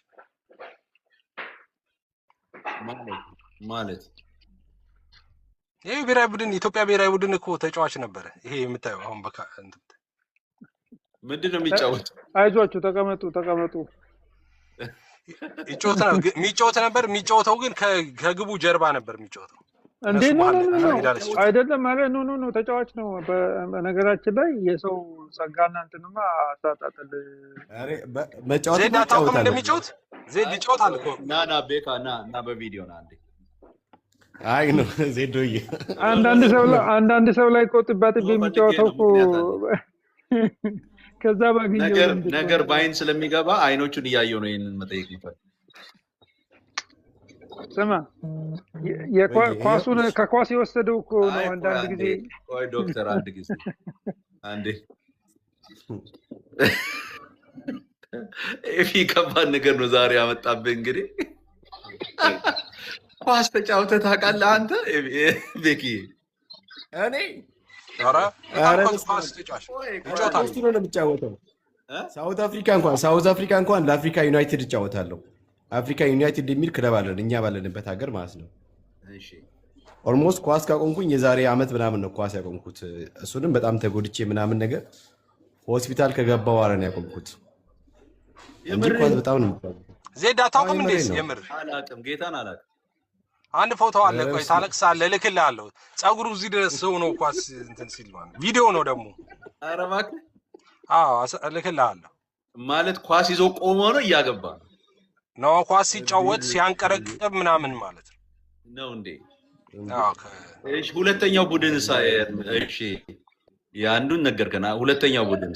Speaker 2: ማለት
Speaker 1: ይሄ ብሔራዊ ቡድን ኢትዮጵያ ብሔራዊ ቡድን እኮ ተጫዋች ነበረ። ይሄ የምታየው አሁን በቃ
Speaker 2: ምንድን ነው የሚጫወት?
Speaker 3: አይዟችሁ ተቀመጡ።
Speaker 1: የሚጫወት ነበር። የሚጫወተው ግን ከግቡ ጀርባ ነበር የሚጫወተው።
Speaker 3: እንዴ ነው አይደለም ማለት ነው ተጫዋች ነው። በነገራችን ላይ የሰው ጸጋና እንትንማ አጣጣጥል
Speaker 2: መጫወት
Speaker 1: ዜድ አታውቅም እንደሚጫወት? ዜድ ይጫወታል እኮ
Speaker 2: ና ቤካ ና በቪዲዮ ና አንዴ።
Speaker 5: አይ ነው ዜዶዬ
Speaker 3: አንዳንድ ሰው ላይ እኮ ጥባጥ የሚጫወተው እኮ ከዛ ባገኘው
Speaker 2: ነገር ባይን ስለሚገባ አይኖቹን እያየው ነው ይሄንን መጠየቅ ይፈል
Speaker 3: ስማ የኳሱን ከኳስ የወሰደው እኮ ነው። አንዳንድ ጊዜ
Speaker 2: ቆይ ዶክተር አንዴ ኤፊ ከባድ ነገር ነው ዛሬ ያመጣብህ። እንግዲህ ኳስ ተጫውተህ ታውቃለህ አንተ ቤኪ?
Speaker 5: እኔ
Speaker 1: ኧረ ኳስ ተጫዋች ይጫወታል
Speaker 5: ነው የሚጫወተው። ሳውዝ አፍሪካ እንኳን ለአፍሪካ ዩናይትድ እጫወታለሁ። አፍሪካ ዩናይትድ የሚል ክለብ አለን እኛ ባለንበት ሀገር ማለት ነው። ኦልሞስት ኳስ ካቆምኩኝ የዛሬ ዓመት ምናምን ነው ኳስ ያቆምኩት። እሱንም በጣም ተጎድቼ ምናምን ነገር ሆስፒታል ከገባ በኋላ ነው ያቆምኩት እንጂ ኳስ በጣም ነው የምጫወተው።
Speaker 1: ዜድ አታውቅም እንዴ? የምር
Speaker 2: አላውቅም፣ ጌታን አላውቅም።
Speaker 1: አንድ ፎቶ አለ፣ ቆይ ታለቅሳለህ፣ እልክልሃለሁ። ፀጉሩ እዚህ ድረስ ነው ኳስ እንትን ሲል ማለት ቪዲዮ ነው ደግሞ።
Speaker 2: ኧረ እባክህ።
Speaker 1: አዎ እልክልሃለሁ።
Speaker 2: ማለት ኳስ ይዞ ቆሞ ነው እያገባ
Speaker 1: ነው ኳስ ሲጫወት ሲያንቀረቅብ ምናምን ማለት
Speaker 2: ነው እንዴ?
Speaker 1: አዎ።
Speaker 2: እሺ ሁለተኛው ቡድን እሺ ያንዱን ነገርከና ሁለተኛው ቡድን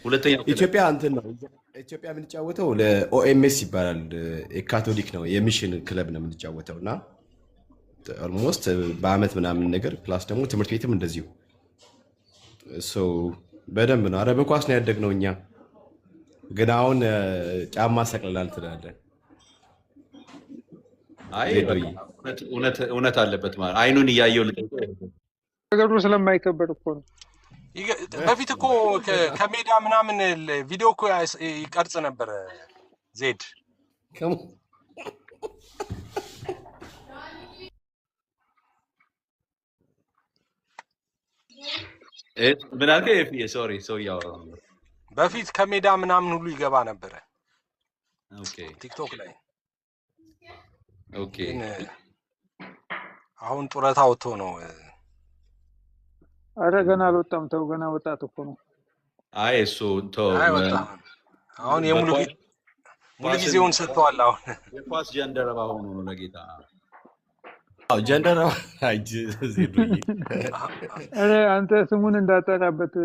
Speaker 2: ሁለተኛው
Speaker 5: ኢትዮጵያ እንትን ነው። ኢትዮጵያ የምንጫወተው ለኦኤምኤስ ይባላል። የካቶሊክ ነው የሚሽን ክለብ ነው የምንጫወተው እና ኦልሞስት በአመት ምናምን ነገር ፕላስ ደግሞ ትምህርት ቤትም እንደዚሁ በደንብ ነው። ኧረ በኳስ ነው ያደግነው እኛ። ግን አሁን ጫማ ሰቅለናል ትላለህ።
Speaker 2: አይ እውነት አለበት ማለት አይኑን እያየው
Speaker 3: ነገሩ ስለማይከበድ እኮ ነው።
Speaker 1: በፊት እኮ ከሜዳ ምናምን ቪዲዮ እኮ ይቀርጽ ነበር ዜድ።
Speaker 2: ምን አልከኝ? ሶሪ ሰው እያወራሁ ነው።
Speaker 1: በፊት ከሜዳ ምናምን ሁሉ ይገባ ነበረ ቲክቶክ ላይ።
Speaker 2: ኦኬ
Speaker 1: አሁን ጡረታ ወጥቶ ነው።
Speaker 3: አረ ገና አልወጣም። ተው ገና ወጣት እኮ ነው።
Speaker 2: አይ እሱ ተው።
Speaker 1: አሁን ሙሉ ጊዜውን ሰጥቷል። አሁን
Speaker 2: የኳስ ጀንደረባ ሆኖ ነው ለጌታ።
Speaker 5: አዎ ጀንደረባ። አይ ዜዶዬ
Speaker 3: አረ አንተ ስሙን እንዳጠራበት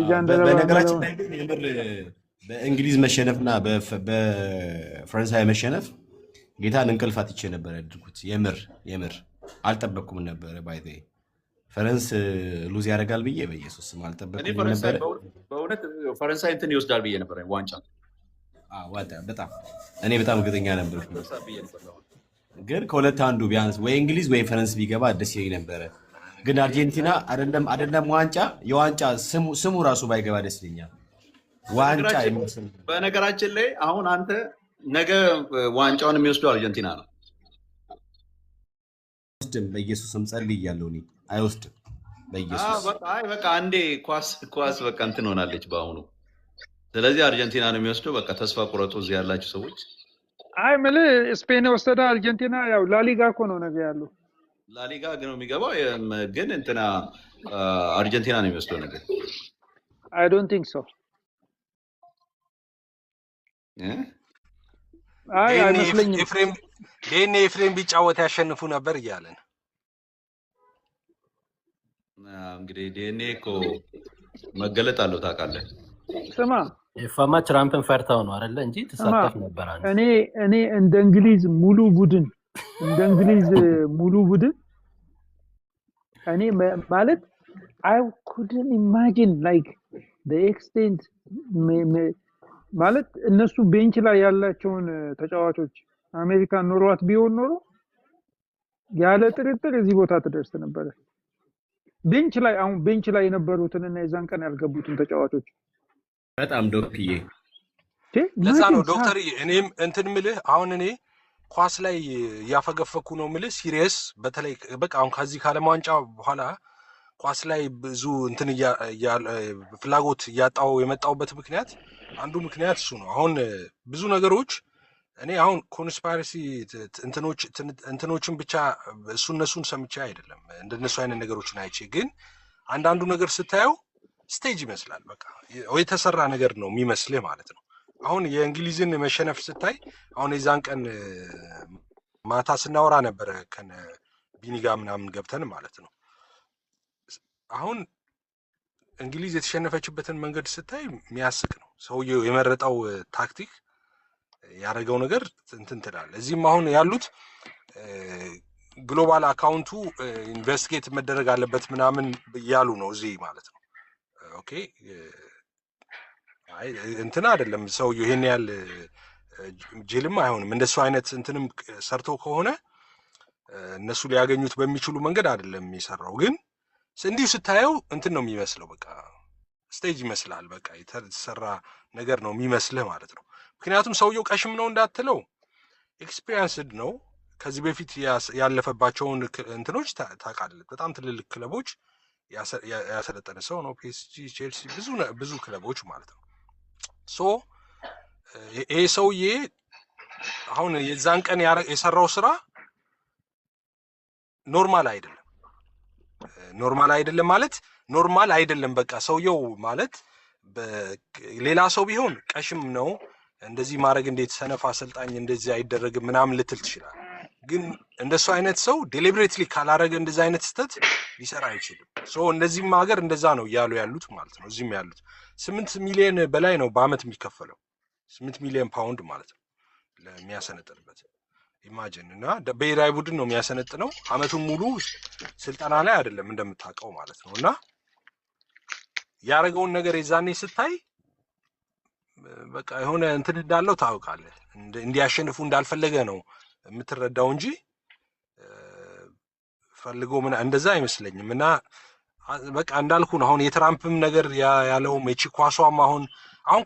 Speaker 3: ጀንደረባ።
Speaker 5: በነገራችን ላይ ግን የምር በእንግሊዝ መሸነፍና በፈረንሳይ መሸነፍ ጌታን እንቅልፍ አጥቼ ነበር ያድርኩት። የምር አልጠበቅኩም ነበር። ባይዘ ፈረንስ ሉዝ ያደርጋል ብዬ በኢየሱስ ስም አልጠበቅኩም ነበር።
Speaker 2: በእውነት ፈረንሳይ እንትን ይወስዳል ብዬ ነበር ዋንጫ።
Speaker 5: በጣም እኔ በጣም እርግጠኛ ነበር። ግን ከሁለት አንዱ ቢያንስ ወይ እንግሊዝ ወይ ፈረንስ ቢገባ ደስ ይለኝ ነበረ። ግን አርጀንቲና አይደለም ዋንጫ የዋንጫ ስሙ ራሱ ባይገባ ደስ ይለኛል። ዋንጫ የሚመስል
Speaker 2: በነገራችን ላይ አሁን አንተ ነገ ዋንጫውን የሚወስደው አርጀንቲና ነው።
Speaker 5: አይወስድም። በኢየሱስም ጸልያለሁ እኔ አይወስድም። በኢየሱስ
Speaker 2: በቃ አንዴ ኳስ በቃ እንትን ሆናለች በአሁኑ። ስለዚህ አርጀንቲና ነው የሚወስደው። በቃ ተስፋ ቁረጡ እዚህ ያላችሁ ሰዎች።
Speaker 3: አይ የምልህ ስፔን ወሰደ አርጀንቲና። ያው ላሊጋ እኮ ነው ነገ ያለው።
Speaker 2: ላሊጋ ግን ነው የሚገባው። ግን እንትና አርጀንቲና ነው የሚወስደው ነገር።
Speaker 3: I don't think so. አይ አይመስለኝም።
Speaker 1: ኤፍሬም ቢጫወት ያሸንፉ ነበር እያለን
Speaker 2: እንግዲህ ዲኤንኤ እኮ መገለጥ አለው ታውቃለህ።
Speaker 3: ስማ
Speaker 4: ኤፋማ ትራምፕን ፈርታው ነው አይደለ እንጂ ተሳተፍ ነበር አንተ።
Speaker 3: እኔ እንደ እንግሊዝ ሙሉ ቡድን እኔ ማለት I couldn't imagine like the extent ማለት እነሱ ቤንች ላይ ያላቸውን ተጫዋቾች አሜሪካን ኖሯት ቢሆን ኖሮ ያለ ጥርጥር እዚህ ቦታ ተደርስ ነበር። ቤንች ላይ የነበሩትን እና የዛን ቀን ያልገቡትን ተጫዋቾች
Speaker 2: በጣም ዶክዬ
Speaker 1: ለዛ ነው ዶክተር እኔም እንትን ምልህ አሁን እኔ ኳስ ላይ ያፈገፈኩ ነው ምልህ ሲሪየስ በተለይ በቃ አሁን ከዚህ ካለም ዋንጫ በኋላ ኳስ ላይ ብዙ እንትን ፍላጎት ያጣው የመጣውበት ምክንያት አንዱ ምክንያት እሱ ነው። አሁን ብዙ ነገሮች እኔ አሁን ኮንስፓይረሲ እንትኖችን ብቻ እነሱን ሰምቼ አይደለም እንደነሱ አይነት ነገሮችን አይቼ ግን አንዳንዱ ነገር ስታየው ስቴጅ ይመስላል በቃ ወይ ተሰራ ነገር ነው የሚመስልህ ማለት ነው። አሁን የእንግሊዝን መሸነፍ ስታይ አሁን የዛን ቀን ማታ ስናወራ ነበር ከነ ቢኒጋ ምናምን ገብተን ማለት ነው። አሁን እንግሊዝ የተሸነፈችበትን መንገድ ስታይ የሚያስቅ ነው። ሰውየው የመረጠው ታክቲክ ያደረገው ነገር እንትን ትላለህ። እዚህም አሁን ያሉት ግሎባል አካውንቱ ኢንቨስቲጌት መደረግ አለበት ምናምን እያሉ ነው እዚህ ማለት ነው። ኦኬ አይ እንትን አይደለም ሰውየው ይሄን ያህል ጅልም አይሆንም። እንደሱ አይነት እንትንም ሰርቶ ከሆነ እነሱ ሊያገኙት በሚችሉ መንገድ አይደለም የሚሰራው። ግን እንዲሁ ስታየው እንትን ነው የሚመስለው በቃ ስቴጅ ይመስላል በቃ የተሰራ ነገር ነው የሚመስልህ ማለት ነው። ምክንያቱም ሰውየው ቀሽም ነው እንዳትለው ኤክስፒሪየንስድ ነው። ከዚህ በፊት ያለፈባቸውን እንትኖች ታውቃለህ። በጣም ትልልቅ ክለቦች ያሰለጠነ ሰው ነው። ፒኤስጂ፣ ቼልሲ ብዙ ክለቦች ማለት ነው። ሶ ይሄ ሰውዬ አሁን የዛን ቀን የሰራው ስራ ኖርማል አይደለም ማለት ኖርማል አይደለም። በቃ ሰውየው ማለት ሌላ ሰው ቢሆን ቀሽም ነው እንደዚህ ማድረግ እንዴት ሰነፍ አሰልጣኝ እንደዚህ አይደረግም ምናምን ልትል ትችላል። ግን እንደሱ አይነት ሰው ዴሊብሬትሊ ካላረገ እንደዚህ አይነት ስተት ሊሰራ አይችልም። ሶ እንደዚህም ሀገር እንደዛ ነው እያሉ ያሉት ማለት ነው። እዚህም ያሉት 8 ሚሊዮን በላይ ነው በአመት የሚከፈለው 8 ሚሊዮን ፓውንድ ማለት ነው ለሚያሰነጥንበት ኢማጂን። እና ብሔራዊ ቡድን ነው የሚያሰነጥነው አመቱን ሙሉ ስልጠና ላይ አይደለም እንደምታውቀው ማለት ነው። እና ያረገውን ነገር የዛኔ ስታይ በቃ የሆነ እንትን እንዳለው ታውቃለህ። እንዲያሸንፉ እንዳልፈለገ ነው የምትረዳው እንጂ ፈልጎ ምን እንደዛ አይመስለኝም። እና በቃ እንዳልኩ ነው። አሁን የትራምፕም ነገር ያለውም እቺ ኳሷም አሁን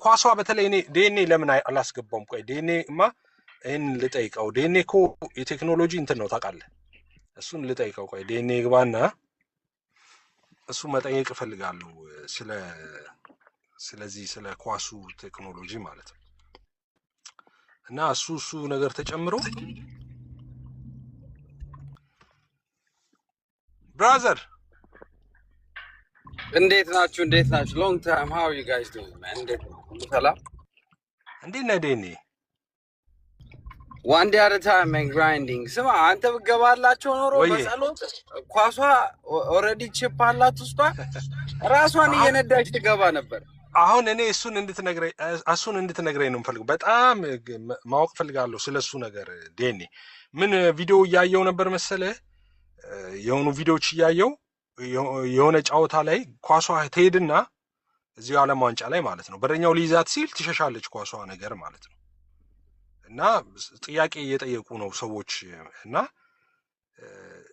Speaker 1: ኳሷ በተለይ እኔ ዲኤንኤ ለምን አላስገባውም? ቆይ ዲኤንኤማ ይሄን ልጠይቀው። ዲኤንኤ እኮ የቴክኖሎጂ እንትን ነው ታውቃለህ። እሱን ልጠይቀው። ቆይ ዲኤንኤ ግባና እሱ መጠየቅ እፈልጋለሁ ስለዚህ ስለ ኳሱ ቴክኖሎጂ ማለት ነው። እና እሱ ነገር ተጨምሮ ብራዘር
Speaker 6: እንዴት ናችሁ? ሎንግ ታይም ሃው ዩ ጋይስ ዱይንግ ማን? ሰላም
Speaker 1: እንዴት ነህ ዴኒ?
Speaker 6: ዋን ዴይ አት ታይም ማን ግራይንዲንግ። ስማ አንተ ብገባላቸው ኖሮ በጸሎት ኳሷ ኦልሬዲ ቺፕ አላት ውስጧ ራሷን እየነዳች ትገባ ነበር።
Speaker 1: አሁን እኔ እሱን እንድትነግረኝ ነው የምፈልገው። በጣም ማወቅ ፈልጋለሁ ስለሱ ነገር ዴኒ። ምን ቪዲዮ እያየው ነበር መሰለህ? የሆኑ ቪዲዮዎች እያየው የሆነ ጨዋታ ላይ ኳሷ ትሄድና እዚሁ ዓለም ዋንጫ ላይ ማለት ነው በረኛው ሊይዛት ሲል ትሸሻለች ኳሷ ነገር ማለት ነው። እና ጥያቄ እየጠየቁ ነው ሰዎች። እና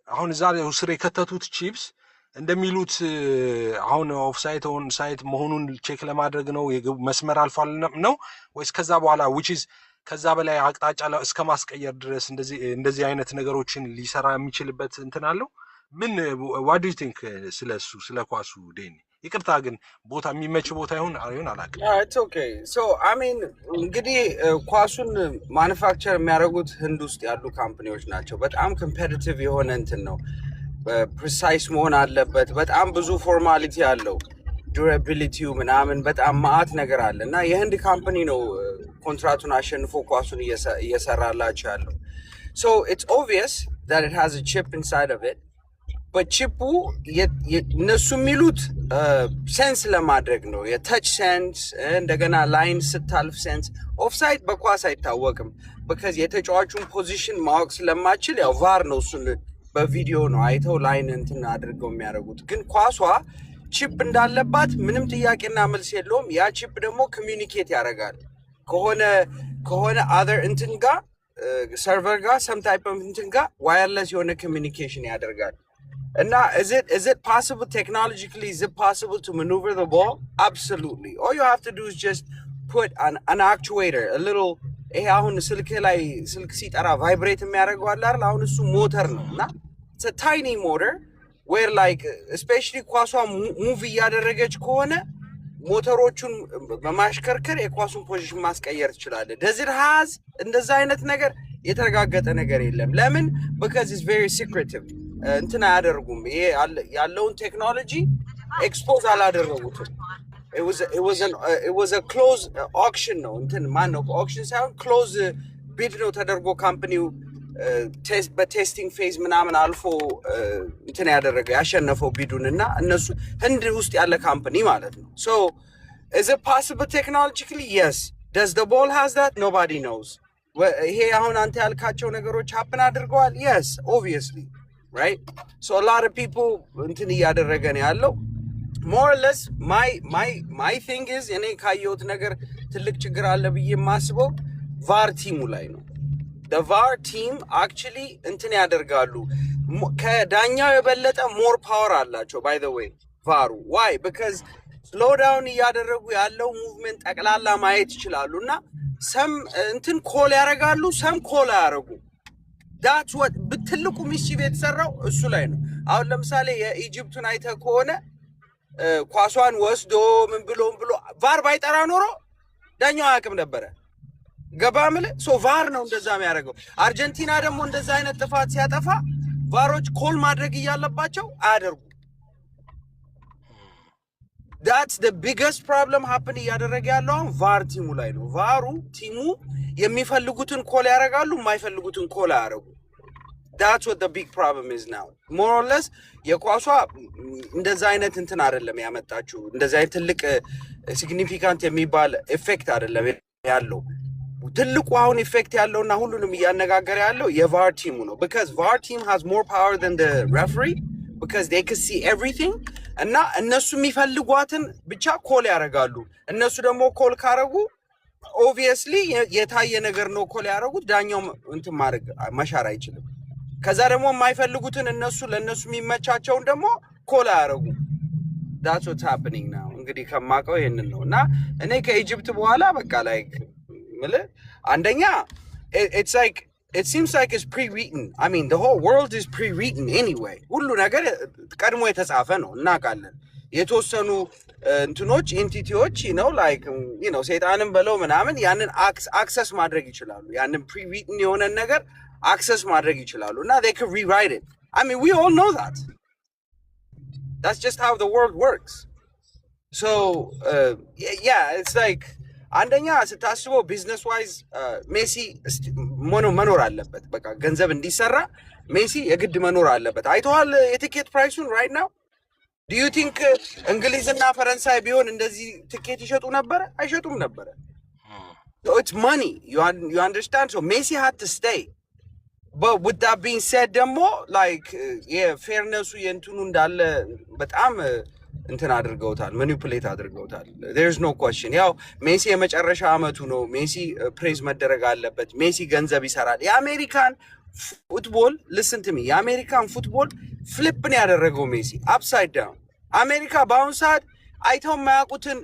Speaker 1: አሁን እዛ ስር የከተቱት ቺፕስ እንደሚሉት አሁን ኦፍሳይት ኦን ሳይት መሆኑን ቼክ ለማድረግ ነው መስመር አልፏል ነው ወይስ ከዛ በኋላ which ከዛ በላይ አቅጣጫ እስከ ማስቀየር ድረስ እንደዚህ አይነት ነገሮችን ሊሰራ የሚችልበት እንትን አለው? ምን what do you think ስለሱ ስለ ኳሱ ዴኒ? ይቅርታ ግን ቦታ የሚመች ቦታ ይሁን አላውቅም።
Speaker 6: it's okay so I mean እንግዲህ ኳሱን ማኑፋክቸር የሚያደርጉት ህንድ ውስጥ ያሉ ካምፓኒዎች ናቸው። በጣም ኮምፒቲቲቭ የሆነ እንትን ነው። ፕሪሳይስ መሆን አለበት። በጣም ብዙ ፎርማሊቲ አለው። ዱራቢሊቲው ምናምን በጣም ማአት ነገር አለ እና የህንድ ካምፓኒ ነው ኮንትራቱን አሸንፎ ኳሱን እየሰራላቸው ያለው። So it's obvious that it has a chip inside of it, but ቺፑ እነሱ የሚሉት ሴንስ ለማድረግ ነው፣ የታች ሴንስ እንደገና ላይን ስታልፍ ሴንስ። ኦፍሳይድ በኳስ አይታወቅም because የተጫዋቹን ፖዚሽን ማወቅ ስለማችል ያው ቫር ነው እሱን በቪዲዮ ነው አይተው ላይን እንትን አድርገው የሚያደርጉት። ግን ኳሷ ቺፕ እንዳለባት ምንም ጥያቄና መልስ የለውም። ያ ቺፕ ደግሞ ኮሚኒኬት ያደርጋል ከሆነ አዘር እንትን ጋር ሰርቨር ጋር ሰም ታይፕ ኦፍ እንትን ጋር ዋየርለስ የሆነ ኮሚኒኬሽን ያደርጋል። እና is it possible technologically, is it possible to maneuver the ball? Absolutely. All you have to do is just put an actuator, a little ይሄ አሁን ስልክ ላይ ስልክ ሲጠራ ቫይብሬት የሚያደርገው አለ አይደል? አሁን እሱ ሞተር ነው እና it's a tiny motor where like especially ኳሷ ሙቭ እያደረገች ከሆነ ሞተሮቹን በማሽከርከር የኳሱን ፖዚሽን ማስቀየር ትችላለህ። does it has እንደዛ አይነት ነገር የተረጋገጠ ነገር የለም። ለምን? because it's very secretive እንትን አያደርጉም። ይሄ ያለውን ቴክኖሎጂ ኤክስፖዝ አላደረጉትም። it was a close auction ነው እንትን ማን ነው auction ሳይሆን close bid ነው ተደርጎ ካምፓኒው በቴስቲንግ ፌዝ ምናምን አልፎ እንትን ያደረገው ያሸነፈው ቢዱን እና እነሱ ህንድ ውስጥ ያለ ካምፓኒ ማለት ነው። so is it possible technologically? Yes. does the ball has that? Nobody knows. ይሄ አሁን አንተ ያልካቸው ነገሮች happen አድርገዋል? Yes, obviously, right? so a lot of people እንትን እያደረገ ነው ያለው more or less. my thing is እኔ ካየሁት ነገር ትልቅ ችግር አለ ብዬ የማስበው ቫር ቲሙ ላይ ነው። the VAR team actually እንትን ያደርጋሉ ከዳኛው የበለጠ more power አላቸው by the way ቫሩ why? because slow down እያደረጉ ያለው movement ጠቅላላ ማየት ይችላሉ እና some እንትን ኮል ያደርጋሉ some ኮል አያደርጉ። that's what በትልቁ ሚስቺፍ የተሰራው እሱ ላይ ነው። አሁን ለምሳሌ የኢጂፕቱን አይተህ ከሆነ ኳሷን ወስዶ ምን ብሎ ቫር ባይጠራ ኖሮ ዳኛው አያውቅም ነበረ። ገባምለ ሶ ቫር ነው እንደዛ የሚያደርገው። አርጀንቲና ደግሞ እንደዛ አይነት ጥፋት ሲያጠፋ ቫሮች ኮል ማድረግ እያለባቸው አያደርጉ። that's the biggest problem happen እያደረገ ያለው አሁን ቫር ቲሙ ላይ ነው። ቫሩ ቲሙ የሚፈልጉትን ኮል ያደርጋሉ፣ የማይፈልጉትን ኮል አያደርጉ። that's what the big problem is now. more or less የኳሷ እንደዛ አይነት እንትን አይደለም ያመጣችው። እንደዛ አይነት ትልቅ ሲግኒፊካንት የሚባል ኢፌክት አይደለም ያለው። ትልቁ አሁን ኢፌክት ያለውና ሁሉንም እያነጋገረ ያለው የቫር ቲሙ ነው። because VAR team has more power than the referee because they can see everything እና እነሱ የሚፈልጓትን ብቻ ኮል ያደርጋሉ። እነሱ ደግሞ ኮል ካረጉ obviously የታየ ነገር ነው ኮል ያደረጉት፣ ዳኛው እንትን ማድረግ መሻር አይችልም። ከዛ ደግሞ የማይፈልጉትን እነሱ ለነሱ የሚመቻቸውን ደግሞ ኮል አያደርጉ። that's what's happening now። እንግዲህ ከማውቀው ይሄንን ነው እና እኔ ከኢጂፕት በኋላ በቃ like አንደኛ it's like it seems like it's pre-written. I mean the whole world is pre-written anyway. ሁሉ ነገር ቀድሞ የተጻፈ ነው እናውቃለን። የተወሰኑ እንትኖች ኤንቲቲዎች ነው like ሰይጣንም በለው ምናምን ያንን አክሰስ ማድረግ ይችላሉ። ያንን pre-written የሆነ ነገር አክሰስ ማድረግ ይችላሉ እና they could rewrite it. I mean we all know that. That's just how the world works. So yeah, it's like አንደኛ ስታስበው ቢዝነስ ዋይዝ ሜሲ መኖር አለበት። በቃ ገንዘብ እንዲሰራ ሜሲ የግድ መኖር አለበት። አይተዋል የቲኬት ፕራይሱን right now? do you think እንግሊዝና ፈረንሳይ ቢሆን እንደዚህ ቲኬት ይሸጡ ነበር? አይሸጡም ነበር። so it's money, you understand? so Messi had to stay. but with that being said ደግሞ like የፌርነሱ የእንትኑ እንዳለ በጣም እንትን አድርገውታል፣ ማኒፑሌት አድርገውታል። there's no question። ያው ሜሲ የመጨረሻ አመቱ ነው። ሜሲ ፕሬዝ መደረግ አለበት። ሜሲ ገንዘብ ይሰራል። የአሜሪካን ፉትቦል listen to me የአሜሪካን ፉትቦል ፍሊፕን ያደረገው ሜሲ አፕሳይድ ዳውን። አሜሪካ በአሁኑ ሰዓት አይተው የማያውቁትን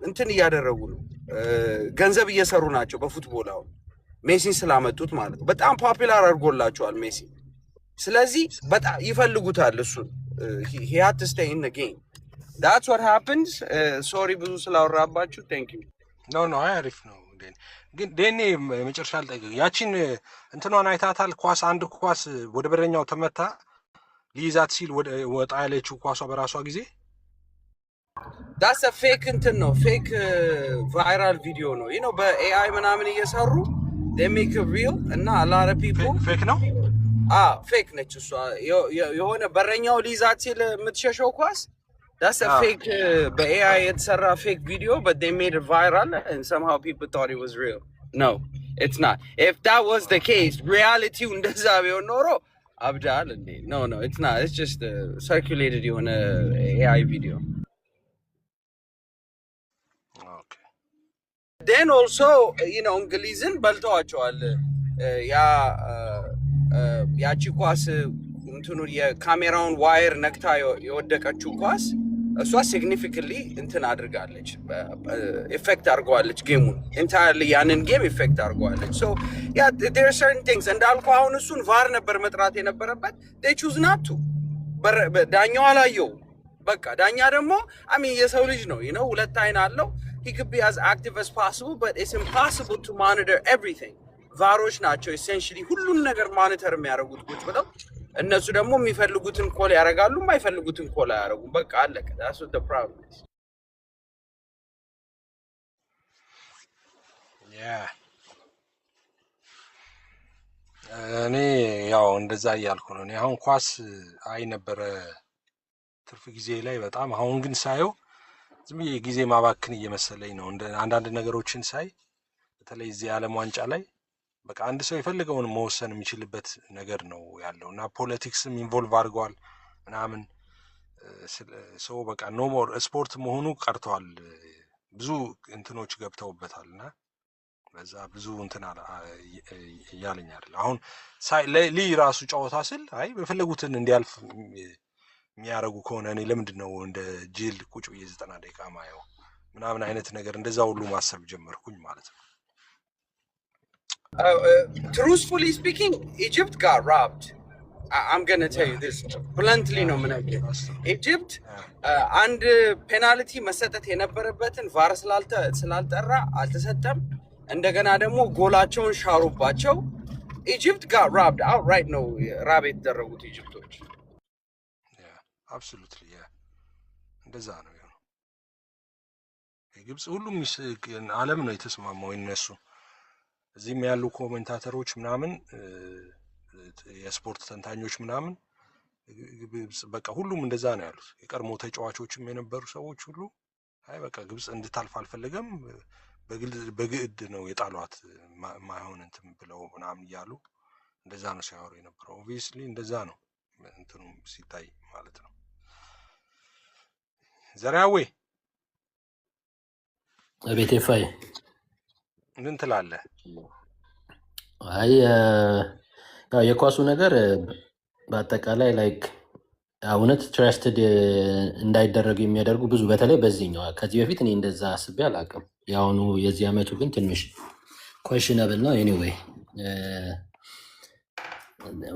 Speaker 6: እንትን እያደረጉ ነው፣ ገንዘብ እየሰሩ ናቸው በፉትቦል አሁን ሜሲን ስላመጡት ማለት ነው። በጣም ፖፑላር አድርጎላቸዋል ሜሲ። ስለዚህ በጣም ይፈልጉታል እሱን። he had to stay in the game. that's what happens. sorry ብዙ ስላወራባችሁ thank you።
Speaker 1: no አሪፍ ነው። ግን ዴኔ መጨረሻ አልጠየቅም። ያቺን እንትኗን አይታታል? ኳስ አንድ ኳስ ወደ በረኛው ተመታ ሊይዛት ሲል ወጣ ያለችው ኳሷ በራሷ ጊዜ
Speaker 6: that's a fake እንትን ነው fake viral video ነው you know በAI ምናምን እየሰሩ they make it real እና a lot of people
Speaker 1: ፌክ ነው።
Speaker 6: fake ነች እሷ የሆነ በረኛው ሊይዛት ሲል የምትሸሸው ኳስ that's a fake በAI የተሰራ fake video but they made it viral and somehow people thought it was real. No, it's not. If that was the case, reality እንደዛ ቢሆን ኖሮ አብዳል እንዴ? No, it's not. It's just circulated የሆነ AI video.
Speaker 1: Okay.
Speaker 6: Then also, you know, እንግሊዝን በልተዋቸዋል። ያቺ ኳስ እንትኑ የካሜራውን ዋየር ነክታ የወደቀችው ኳስ እሷ ሲግኒፊካንትሊ እንትን አድርጋለች ኢፌክት አድርገዋለች ጌሙን ኢንታይርሊ ያንን ጌም ኢፌክት አድርገዋለች ሶ ያ there are certain things እንዳልኩ አሁን እሱን ቫር ነበር መጥራት የነበረበት they choose not to ዳኛው አላየው በቃ ዳኛ ደግሞ የሰው ልጅ ነው you know ሁለት አይን አለው he could be as active as possible but it's impossible to monitor everything ቫሮች ናቸው essentially ሁሉን ነገር ማኒተር የሚያደርጉት ቁጭ ብለው እነሱ ደግሞ የሚፈልጉትን ኮል ያደርጋሉ የማይፈልጉትን ኮል አያደርጉም በቃ አለቀ that's what the problem is
Speaker 1: yeah እኔ ያው እንደዛ እያልኩ ነው እኔ አሁን ኳስ አይ ነበረ ትርፍ ጊዜ ላይ በጣም አሁን ግን ሳየው ዝም ብዬ ጊዜ ማባክን እየመሰለኝ ነው እንደ አንዳንድ ነገሮችን ሳይ በተለይ እዚህ ዓለም ዋንጫ ላይ በቃ አንድ ሰው የፈለገውን መወሰን የሚችልበት ነገር ነው ያለውና ፖለቲክስም ኢንቮልቭ አድርገዋል ምናምን ሰው በቃ ኖ ሞር ስፖርት መሆኑ ቀርቷል ብዙ እንትኖች ገብተውበታልና በዛ ብዙ እንትን ያለኝ አይደል አሁን ሳይ ራሱ ጨዋታ ስል አይ በፈለጉትን እንዲያልፍ የሚያረጉ ከሆነ እኔ ለምንድነው እንደ ጂል ቁጭ ብዬ 90 ደቂቃ ማየው ምናምን አይነት ነገር እንደዛ ሁሉ ማሰብ ጀመርኩኝ ማለት ነው
Speaker 6: truthfully speaking Egypt got robbed I'm going to tell you this bluntly no Egypt and penalty መሰጠት የነበረበትን ቫር ስላልጠራ አልተሰጠም እንደገና ደግሞ ጎላቸውን ሻሩባቸው Egypt got robbed outright ነው ራብ የተደረጉት ኢጂፕቶች
Speaker 1: absolutely yeah እንደዛ ነው ያለው ግብጽ ሁሉም ዓለም ነው የተስማማው እነሱ እዚህም ያሉ ኮሜንታተሮች ምናምን የስፖርት ተንታኞች ምናምን በቃ ሁሉም እንደዛ ነው ያሉት የቀድሞ ተጫዋቾችም የነበሩ ሰዎች ሁሉ አይ በቃ ግብጽ እንድታልፍ አልፈለገም በግድ ነው የጣሏት ማይሆን እንትን ብለው ምናምን ይያሉ እንደዛ ነው ሲያወሩ የነበረው obviously እንደዛ ነው እንትኑ ሲታይ ማለት ነው ዘራዌ
Speaker 4: ቤቴፋይ
Speaker 1: ምን ትላለህ
Speaker 4: አይ ያው የኳሱ ነገር በአጠቃላይ ላይክ እውነት ትራስትድ እንዳይደረግ የሚያደርጉ ብዙ በተለይ በዚህኛው ከዚህ በፊት እኔ እንደዛ አስቤ አላውቅም ያውኑ የዚህ አመቱ ግን ትንሽ questionable ነው anyway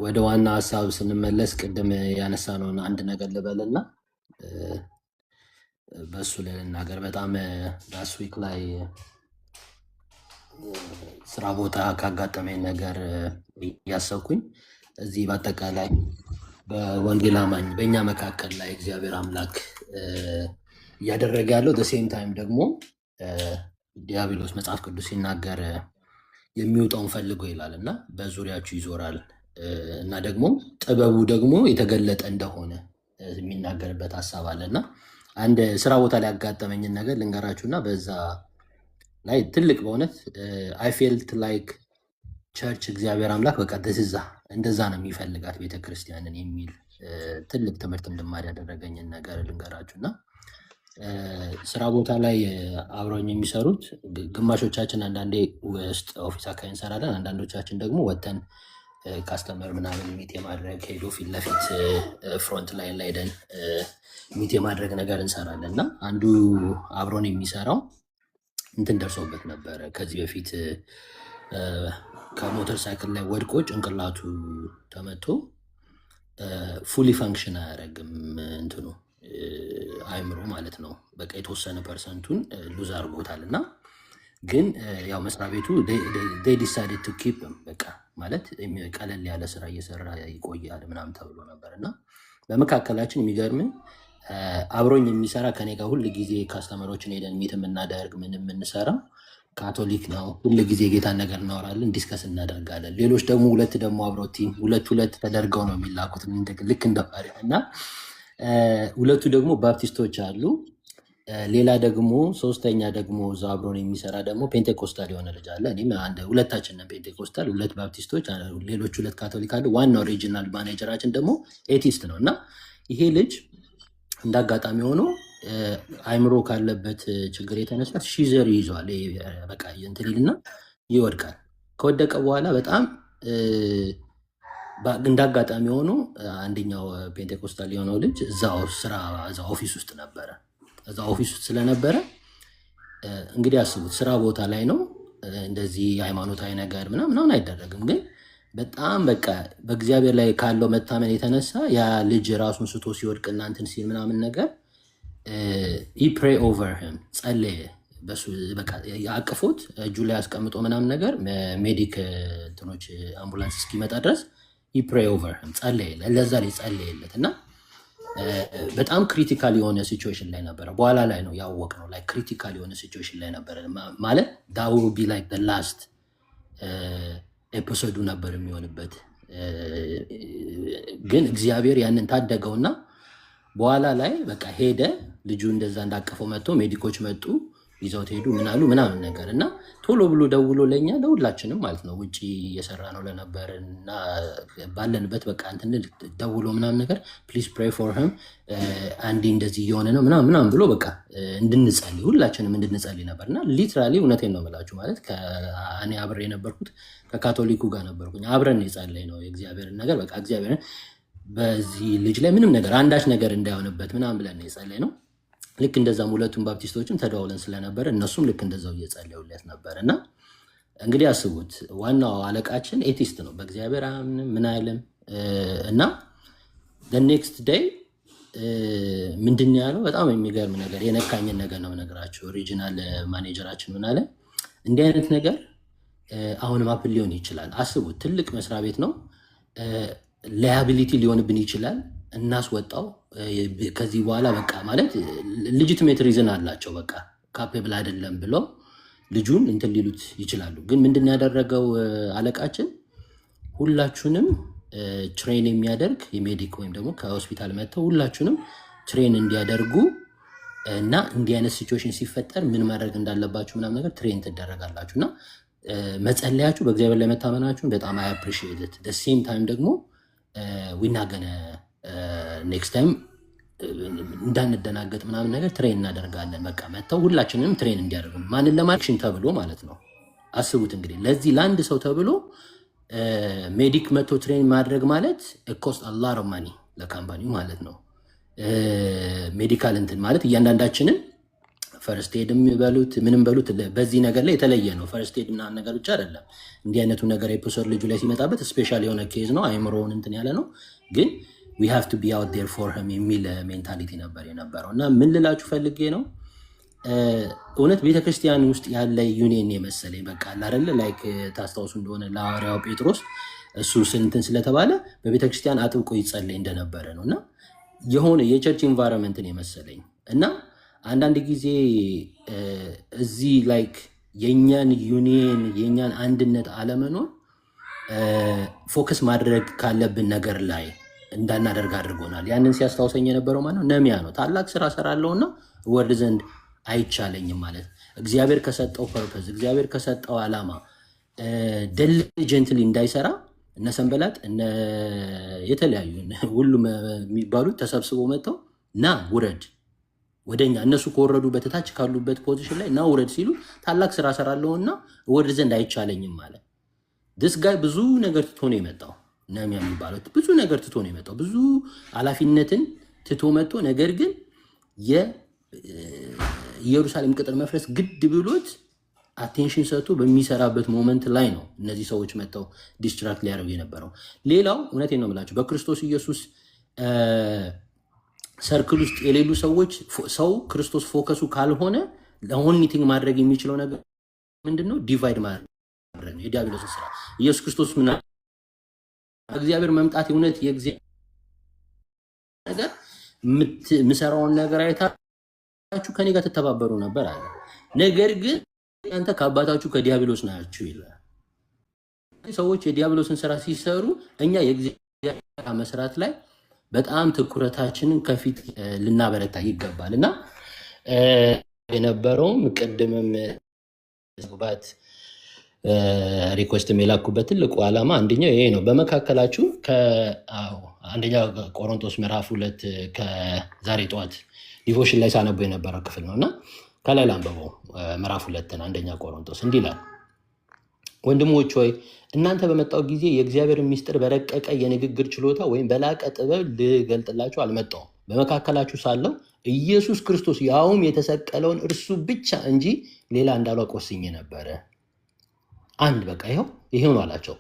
Speaker 4: ወደ ዋና ሐሳብ ስንመለስ ቅድም ያነሳነውን አንድ ነገር ልበልና በሱ ላይ ልናገር በጣም ላስት ዊክ ላይ ስራ ቦታ ካጋጠመኝ ነገር ያሰብኩኝ እዚህ በአጠቃላይ በወንጌል አማኝ በእኛ መካከል ላይ እግዚአብሔር አምላክ እያደረገ ያለው the same time ደግሞ ዲያብሎስ መጽሐፍ ቅዱስ ሲናገር የሚወጣውን ፈልጎ ይላል እና በዙሪያችሁ ይዞራል እና ደግሞ ጥበቡ ደግሞ የተገለጠ እንደሆነ የሚናገርበት ሐሳብ አለና አንድ ስራ ቦታ ላይ ያጋጠመኝን ነገር ልንገራችሁና በዛ ላይ ትልቅ በእውነት I felt like ቸርች እግዚአብሔር አምላክ በቃ ደስዛ እንደዛ ነው የሚፈልጋት ቤተክርስቲያንን የሚል ትልቅ ትምህርት እንድማር ያደረገኝን ነገር ልንገራችሁና ስራ ቦታ ላይ አብረውኝ የሚሰሩት ግማሾቻችን አንዳንዴ ውስጥ ኦፊስ አካባቢ እንሰራለን አንዳንዶቻችን ደግሞ ወተን ካስተመር ምናምን ሚት የማድረግ ሄዶ ፊት ለፊት ፍሮንት ላይን ላይ ደን ሚት የማድረግ ነገር እንሰራለን እና አንዱ አብሮን የሚሰራው እንትን ደርሶበት ነበረ ከዚህ በፊት ከሞተር ሳይክል ላይ ወድቆ ጭንቅላቱ ተመቶ ፉሊ ፈንክሽን አያደርግም እንትኑ አይምሮ ማለት ነው በቃ የተወሰነ ፐርሰንቱን ሉዝ አድርጎታል እና ግን ያው መስሪያ ቤቱ they decided to keep him በቃ ማለት ቀለል ያለ ስራ እየሰራ ይቆያል ምናምን ተብሎ ነበር እና በመካከላችን የሚገርምን አብሮኝ የሚሰራ ከኔ ጋር ሁል ጊዜ ካስተመሮችን ሄደን ሚት የምናደርግ ምን የምንሰራ ካቶሊክ ነው። ሁል ጊዜ ጌታን ነገር እናወራለን፣ ዲስከስ እናደርጋለን። ሌሎች ደግሞ ሁለት ደግሞ አብረው ቲም ሁለት ተደርገው ነው የሚላኩት ልክ እንደ ሐዋርያ እና ሁለቱ ደግሞ ባፕቲስቶች አሉ። ሌላ ደግሞ ሶስተኛ ደግሞ እዛ አብሮን የሚሰራ ደግሞ ፔንቴኮስታል የሆነ ልጅ አለ። እኔም ሁለታችንን ፔንቴኮስታል፣ ሁለት ባፕቲስቶች፣ ሌሎች ሁለት ካቶሊክ አሉ። ዋናው ሪጂናል ማኔጀራችን ደግሞ ኤቲስት ነው እና ይሄ ልጅ እንደ አጋጣሚ ሆኖ አይምሮ ካለበት ችግር የተነሳ ሺዘር ይዟል። በቃ እንትን ይልና ይወድቃል። ከወደቀ በኋላ በጣም እንደ አጋጣሚ ሆኖ አንደኛው ፔንቴኮስታል የሆነው ልጅ እዛው ኦፊስ ውስጥ ነበረ። እዛ ኦፊስ ውስጥ ስለነበረ እንግዲህ አስቡት፣ ስራ ቦታ ላይ ነው እንደዚህ ሃይማኖታዊ ነገር ምናምን አይደረግም። ግን በጣም በቃ በእግዚአብሔር ላይ ካለው መታመን የተነሳ ያ ልጅ ራሱን ስቶ ሲወድቅና እንትን ሲል ምናምን ነገር ፕሬ ኦቨር ሂም ጸለየ። በሱ በቃ አቅፎት እጁ ላይ አስቀምጦ ምናምን ነገር ሜዲክ እንትኖች አምቡላንስ እስኪመጣ ድረስ ፕሬ ኦቨር ሂም ጸለየ። ለዛ ላይ ጸለየለት እና በጣም ክሪቲካል የሆነ ሲቹዌሽን ላይ ነበረ። በኋላ ላይ ነው ያወቅነው ላይ ክሪቲካል የሆነ ሲቹዌሽን ላይ ነበረ ማለት ዳው ቢ ላይክ ዘ ላስት ኤፒሶዱ ነበር የሚሆንበት። ግን እግዚአብሔር ያንን ታደገውና በኋላ ላይ በቃ ሄደ። ልጁ እንደዛ እንዳቀፈው መጥቶ ሜዲኮች መጡ፣ ይዘውት ሄዱ ምናሉ ምናምን ነገር እና ቶሎ ብሎ ደውሎ ለኛ ለሁላችንም ማለት ነው ውጭ እየሰራ ነው ለነበር እና ባለንበት በቃ እንትን ደውሎ ምናምን ነገር ፕሊዝ ፕሬይ ፎር ሂም አንዲ እንደዚህ እየሆነ ነው ምናምን ብሎ በቃ እንድንጸልይ ሁላችንም እንድንጸልይ ነበር እና ሊትራሊ እውነቴን ነው የምላችሁ ማለት እኔ አብሬ የነበርኩት ከካቶሊኩ ጋር ነበርኩኝ። አብረን የጸለይ ነው የእግዚአብሔርን ነገር በቃ እግዚአብሔርን በዚህ ልጅ ላይ ምንም ነገር አንዳች ነገር እንዳይሆንበት ምናምን ብለን የጸለይ ነው። ልክ እንደዛም ሁለቱም ባፕቲስቶችም ተደዋውለን ስለነበረ እነሱም ልክ እንደዛው እየጸለዩለት ነበር እና እንግዲህ አስቡት፣ ዋናው አለቃችን ኤቲስት ነው፣ በእግዚአብሔር አያምንም ምን አይልም እና ኔክስት ዴይ ምንድን ያለው በጣም የሚገርም ነገር የነካኝን ነገር ነው ነገራቸው። ኦሪጂናል ማኔጀራችን ምን አለ፣ እንዲህ አይነት ነገር አሁንም አፕል ሊሆን ይችላል። አስቡት፣ ትልቅ መስሪያ ቤት ነው፣ ላያቢሊቲ ሊሆንብን ይችላል፣ እናስወጣው ከዚህ በኋላ በቃ ማለት ሌጂቲሜት ሪዝን አላቸው በቃ ካፔብል አይደለም ብለው ልጁን እንትን ሊሉት ይችላሉ። ግን ምንድን ያደረገው አለቃችን ሁላችሁንም ትሬን የሚያደርግ የሜዲክ ወይም ደግሞ ከሆስፒታል መጥተው ሁላችሁንም ትሬን እንዲያደርጉ እና እንዲህ አይነት ሲቹዌሽን ሲፈጠር ምን ማድረግ እንዳለባችሁ ምናምን ነገር ትሬን ትደረጋላችሁ እና መጸለያችሁ በእግዚአብሔር ላይ መታመናችሁን በጣም አይ አፕሪሺየት ኢት። ሴም ታይም ደግሞ ዊናገነ ኔክስት ታይም እንዳንደናገጥ ምናምን ነገር ትሬን እናደርጋለን። በቃ መጥተው ሁላችንም ትሬን እንዲያደርጉ ማንን ለማክሽን ተብሎ ማለት ነው። አስቡት እንግዲህ ለዚህ ለአንድ ሰው ተብሎ ሜዲክ መጥቶ ትሬን ማድረግ ማለት ኮስት አላር ኦፍ ማኒ ለካምፓኒው ማለት ነው። ሜዲካል እንትን ማለት እያንዳንዳችንን ፈርስት ኤድ የሚበሉት ምንም በሉት በዚህ ነገር ላይ የተለየ ነው። ፈርስት ኤድ ምናምን ነገር ብቻ አይደለም። እንዲህ አይነቱ ነገር ኤፒሶድ ልጁ ላይ ሲመጣበት ስፔሻል የሆነ ኬዝ ነው። አይምሮውን እንትን ያለ ነው። ግን we have to be out there for him የሚል ሜንታሊቲ ነበር የነበረው እና ምን ልላችሁ ፈልጌ ነው እውነት ቤተክርስቲያን ውስጥ ያለ ዩኒየን የመሰለኝ በቃ አይደለ ላይክ ታስታውሱ እንደሆነ ለሐዋርያው ጴጥሮስ እሱ ስንትን ስለተባለ በቤተክርስቲያን አጥብቆ ይጸለይ እንደነበረ ነው እና የሆነ የቸርች ኢንቫይሮንመንትን የመሰለኝ እና አንዳንድ ጊዜ እዚህ ላይክ የኛን ዩኒየን የኛን አንድነት አለመኖር ፎከስ ማድረግ ካለብን ነገር ላይ እንዳናደርግ አድርጎናል። ያንን ሲያስታውሰኝ የነበረው ማለት ነሚያ ነው። ታላቅ ስራ ሰራለሁና ወርድ ዘንድ አይቻለኝም ማለት እግዚአብሔር ከሰጠው ፐርፐዝ እግዚአብሔር ከሰጠው ዓላማ ዲሊጀንትሊ እንዳይሰራ እነ ሰንበላጥ እነ የተለያዩ ሁሉም የሚባሉት ተሰብስበው መጥተው ና ውረድ ወደኛ እነሱ ከወረዱ በታች ካሉበት ፖዚሽን ላይ ና ውረድ ሲሉ ታላቅ ስራ ሰራለሁና ወርድ ዘንድ አይቻለኝም ማለት this guy ብዙ ነገር ትቶ ነው የመጣው። ነሚያ የሚባለው ብዙ ነገር ትቶ ነው የመጣው። ብዙ ኃላፊነትን ትቶ መጥቶ ነገር ግን የኢየሩሳሌም ቅጥር መፍረስ ግድ ብሎት አቴንሽን ሰጥቶ በሚሰራበት ሞመንት ላይ ነው እነዚህ ሰዎች መጥተው ዲስትራክት ሊያደርጉ የነበረው። ሌላው እውነቴን ነው የምላቸው በክርስቶስ ኢየሱስ ሰርክል ውስጥ የሌሉ ሰዎች ሰው ክርስቶስ ፎከሱ ካልሆነ ለሆኒቲንግ ማድረግ የሚችለው ነገር ምንድነው? ዲቫይድ ማድረግ ነው የዲያብሎስ ስራ። ኢየሱስ ክርስቶስ ምን እግዚአብሔር መምጣት እውነት የእግዚአብሔር ነገር የምሰራውን ነገር አይታችሁ ከኔ ጋር ትተባበሩ ነበር አለ። ነገር ግን እናንተ ከአባታችሁ ከዲያብሎስ ናችሁ ይላል። ሰዎች የዲያብሎስን ስራ ሲሰሩ እኛ የእግዚአብሔር መስራት ላይ በጣም ትኩረታችንን ከፊት ልናበረታ ይገባል እና የነበረውም ቅድምም ባት ሪኮስት የላኩበት ትልቁ ዓላማ አንደኛው ይሄ ነው። በመካከላችሁ አንደኛ ቆሮንቶስ ምዕራፍ 2 ከዛሬ ጠዋት ዲቮሽን ላይ ሳነበው የነበረው ክፍል ነው እና ከላይ ላንብበው። ምዕራፍ 2 አንደኛ ቆሮንቶስ እንዲህ ይላል፣ ወንድሞች ሆይ እናንተ በመጣው ጊዜ የእግዚአብሔርን ምስጢር በረቀቀ የንግግር ችሎታ ወይም በላቀ ጥበብ ልገልጥላችሁ አልመጣሁም። በመካከላችሁ ሳለሁ ኢየሱስ ክርስቶስ ያውም የተሰቀለውን እርሱ ብቻ እንጂ ሌላ እንዳላውቅ ወስኜ ነበረ። አንድ በቃ ይሄው ነው አላቸው።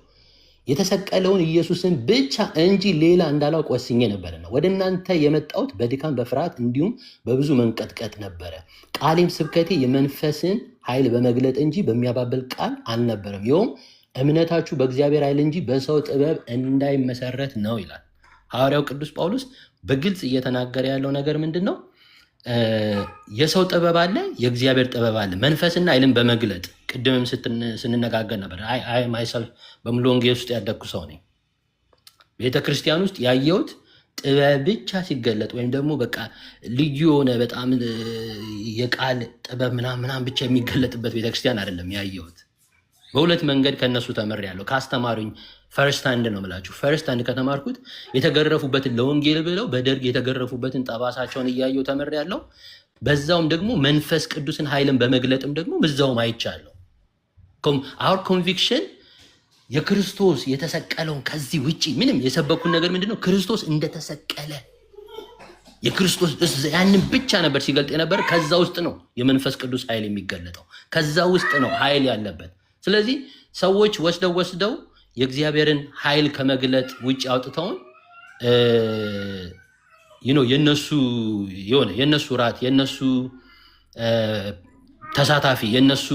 Speaker 4: የተሰቀለውን ኢየሱስን ብቻ እንጂ ሌላ እንዳላውቅ ወስኜ ነበርና ወደ እናንተ የመጣሁት በድካም በፍርሃት እንዲሁም በብዙ መንቀጥቀጥ ነበረ። ቃሌም ስብከቴ የመንፈስን ኃይል በመግለጥ እንጂ በሚያባብል ቃል አልነበረም። ይኸውም እምነታችሁ በእግዚአብሔር ኃይል እንጂ በሰው ጥበብ እንዳይመሰረት ነው ይላል ሐዋርያው ቅዱስ ጳውሎስ። በግልጽ እየተናገረ ያለው ነገር ምንድን ነው? የሰው ጥበብ አለ፣ የእግዚአብሔር ጥበብ አለ። መንፈስና ኃይልን በመግለጥ ቅድምም ስንነጋገር ነበር። አይ ማይሰልፍ በሙሉ ወንጌል ውስጥ ያደግኩ ሰው ነኝ። ቤተክርስቲያን ውስጥ ያየሁት ጥበብ ብቻ ሲገለጥ ወይም ደግሞ በቃ ልዩ የሆነ በጣም የቃል ጥበብ ምናምን ብቻ የሚገለጥበት ቤተክርስቲያን አይደለም ያየሁት። በሁለት መንገድ ከነሱ ተምሬያለሁ። ካስተማሩኝ ፈርስት ሃንድ ነው የምላችሁ። ፈርስት ሃንድ ከተማርኩት የተገረፉበትን ለወንጌል ብለው በደርግ የተገረፉበትን ጠባሳቸውን እያየሁ ተምሬያለሁ። በዛውም ደግሞ መንፈስ ቅዱስን ኃይልን በመግለጥም ደግሞ በዛውም አይቻለሁ። አወር ኮንቪክሽን የክርስቶስ የተሰቀለውን ከዚህ ውጭ ምንም የሰበኩን ነገር ምንድነው? ክርስቶስ እንደተሰቀለ የክርስቶስ ያንን ብቻ ነበር ሲገልጥ የነበር። ከዛ ውስጥ ነው የመንፈስ ቅዱስ ኃይል የሚገለጠው። ከዛ ውስጥ ነው ኃይል ያለበት። ስለዚህ ሰዎች ወስደው የእግዚአብሔርን ኃይል ከመግለጥ ውጭ አውጥተውን የነሱ ራት የነሱ ተሳታፊ የነሱ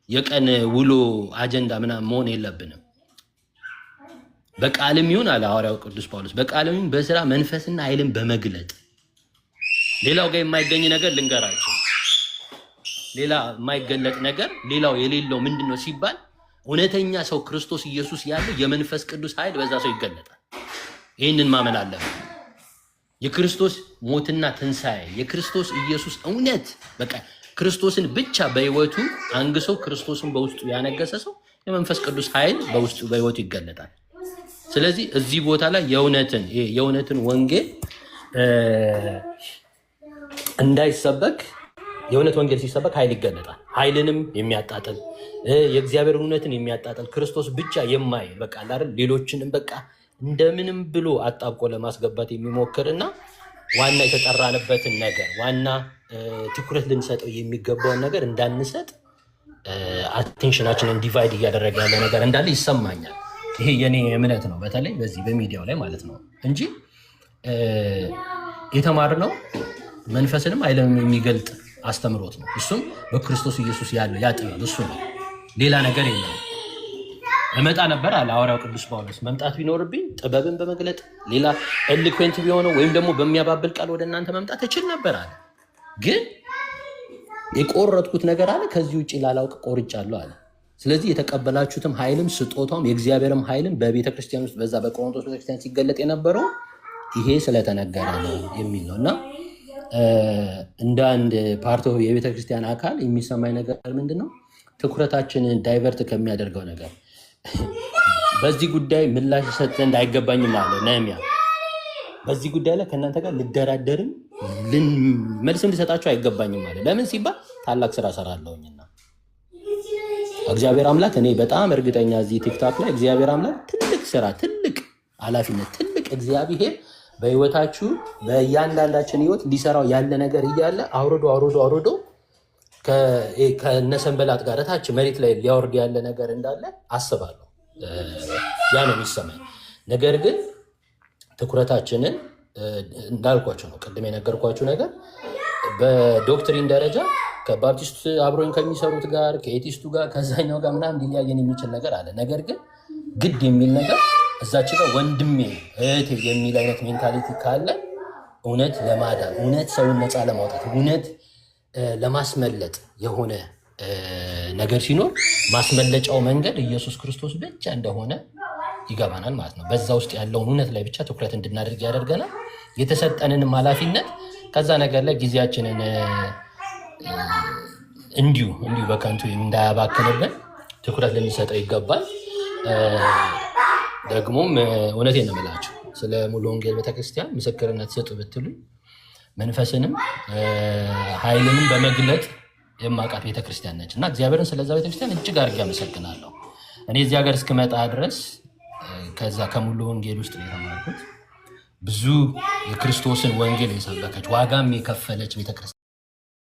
Speaker 4: የቀን ውሎ አጀንዳ ምናምን መሆን የለብንም። በቃልም ይሁን አለ ሐዋርያው ቅዱስ ጳውሎስ፣ በቃልም ይሁን በስራ መንፈስና ኃይልን በመግለጥ ሌላው ጋር የማይገኝ ነገር ልንገራቸው። ሌላ የማይገለጥ ነገር ሌላው የሌለው ምንድን ነው ሲባል እውነተኛ ሰው ክርስቶስ ኢየሱስ ያለው የመንፈስ ቅዱስ ኃይል በዛ ሰው ይገለጣል። ይህንን ማመን አለብን። የክርስቶስ ሞትና ትንሣኤ የክርስቶስ ኢየሱስ እውነት በቃ ክርስቶስን ብቻ በህይወቱ አንግሶ ክርስቶስን በውስጡ ያነገሰ ሰው የመንፈስ ቅዱስ ኃይል በውስጡ በህይወቱ ይገለጣል። ስለዚህ እዚህ ቦታ ላይ የእውነትን ወንጌል እንዳይሰበክ የእውነት ወንጌል ሲሰበክ ኃይል ይገለጣል። ኃይልንም የሚያጣጥል የእግዚአብሔር እውነትን የሚያጣጥል ክርስቶስ ብቻ የማይል በቃ አይደል ሌሎችንም በቃ እንደምንም ብሎ አጣብቆ ለማስገባት የሚሞክርና ዋና የተጠራንበትን ነገር ዋና ትኩረት ልንሰጠው የሚገባውን ነገር እንዳንሰጥ አቴንሽናችንን ዲቫይድ እያደረገ ያለ ነገር እንዳለ ይሰማኛል። ይሄ የኔ እምነት ነው፣ በተለይ በዚህ በሚዲያው ላይ ማለት ነው እንጂ የተማርነው መንፈስንም ኃይልንም የሚገልጥ አስተምሮት ነው። እሱም በክርስቶስ ኢየሱስ ያለው ያ ጥበብ እሱ ነው፣ ሌላ ነገር የለም። እመጣ ነበር አለ ሐዋርያው ቅዱስ ጳውሎስ። መምጣት ቢኖርብኝ ጥበብን በመግለጥ ሌላ ኤሎኩዌንት ቢሆነው ወይም ደግሞ በሚያባብል ቃል ወደ እናንተ መምጣት እችል ነበር አለ። ግን የቆረጥኩት ነገር አለ፣ ከዚህ ውጭ ላላውቅ ቆርጫለሁ አለ። ስለዚህ የተቀበላችሁትም ኃይልም ስጦታውም የእግዚአብሔርም ኃይልም በቤተክርስቲያን ውስጥ በዛ በቆሮንቶስ ቤተክርስቲያን ሲገለጥ የነበረው ይሄ ስለተነገረ ነው የሚል ነው እና እንደ አንድ ፓርት የቤተክርስቲያን አካል የሚሰማኝ ነገር ምንድን ነው? ትኩረታችንን ዳይቨርት ከሚያደርገው ነገር በዚህ ጉዳይ ምላሽ ሰጥ ዘንድ አይገባኝም አለ ነህምያ። በዚህ ጉዳይ ላይ ከእናንተ ጋር ልደራደርም መልስም ልሰጣቸው አይገባኝም አለ። ለምን ሲባል ታላቅ ስራ ሰራለሁኝና እግዚአብሔር አምላክ እኔ በጣም እርግጠኛ እዚህ ቲክታክ ላይ እግዚአብሔር አምላክ ትልቅ ስራ ትልቅ ኃላፊነት ትልቅ እግዚአብሔር በህይወታችሁ በእያንዳንዳችን ህይወት ሊሰራው ያለ ነገር እያለ አውርዶ ከነሰንበላት ጋር ታች መሬት ላይ ሊያወርድ ያለ ነገር እንዳለ አስባለሁ። ያ ነው የሚሰማኝ። ነገር ግን ትኩረታችንን እንዳልኳቸው ነው ቅድም የነገርኳችሁ ነገር በዶክትሪን ደረጃ ከባፕቲስት አብሮኝ ከሚሰሩት ጋር ከኤቲስቱ ጋር ከዛኛው ጋር ምናምን ሊለያየን የሚችል ነገር አለ። ነገር ግን ግድ የሚል ነገር እዛች ጋር ወንድሜ እህቴ የሚል አይነት ሜንታሊቲ ካለ እውነት ለማዳን እውነት ሰውን ነፃ ለማውጣት እውነት ለማስመለጥ የሆነ ነገር ሲኖር ማስመለጫው መንገድ ኢየሱስ ክርስቶስ ብቻ እንደሆነ ይገባናል ማለት ነው። በዛ ውስጥ ያለውን እውነት ላይ ብቻ ትኩረት እንድናደርግ ያደርገናል። የተሰጠንንም ኃላፊነት ከዛ ነገር ላይ ጊዜያችንን እንዲሁ በከንቱ እንዳያባክንብን ትኩረት ልንሰጠው ይገባል። ደግሞም እውነቴን ነው የምላችሁ ስለ ሙሉ ወንጌል ቤተክርስቲያን ምስክርነት ስጡ ብትሉ መንፈስንም ኃይልንም በመግለጥ የማውቃት ቤተክርስቲያን ነች እና እግዚአብሔርን ስለዛ ቤተክርስቲያን እጅግ አድርጌ አመሰግናለሁ። እኔ እዚህ ሀገር እስክመጣ ድረስ ከዛ ከሙሉ ወንጌል ውስጥ ነው የተማርኩት። ብዙ የክርስቶስን ወንጌል የሰበከች ዋጋም የከፈለች ቤተክርስቲያን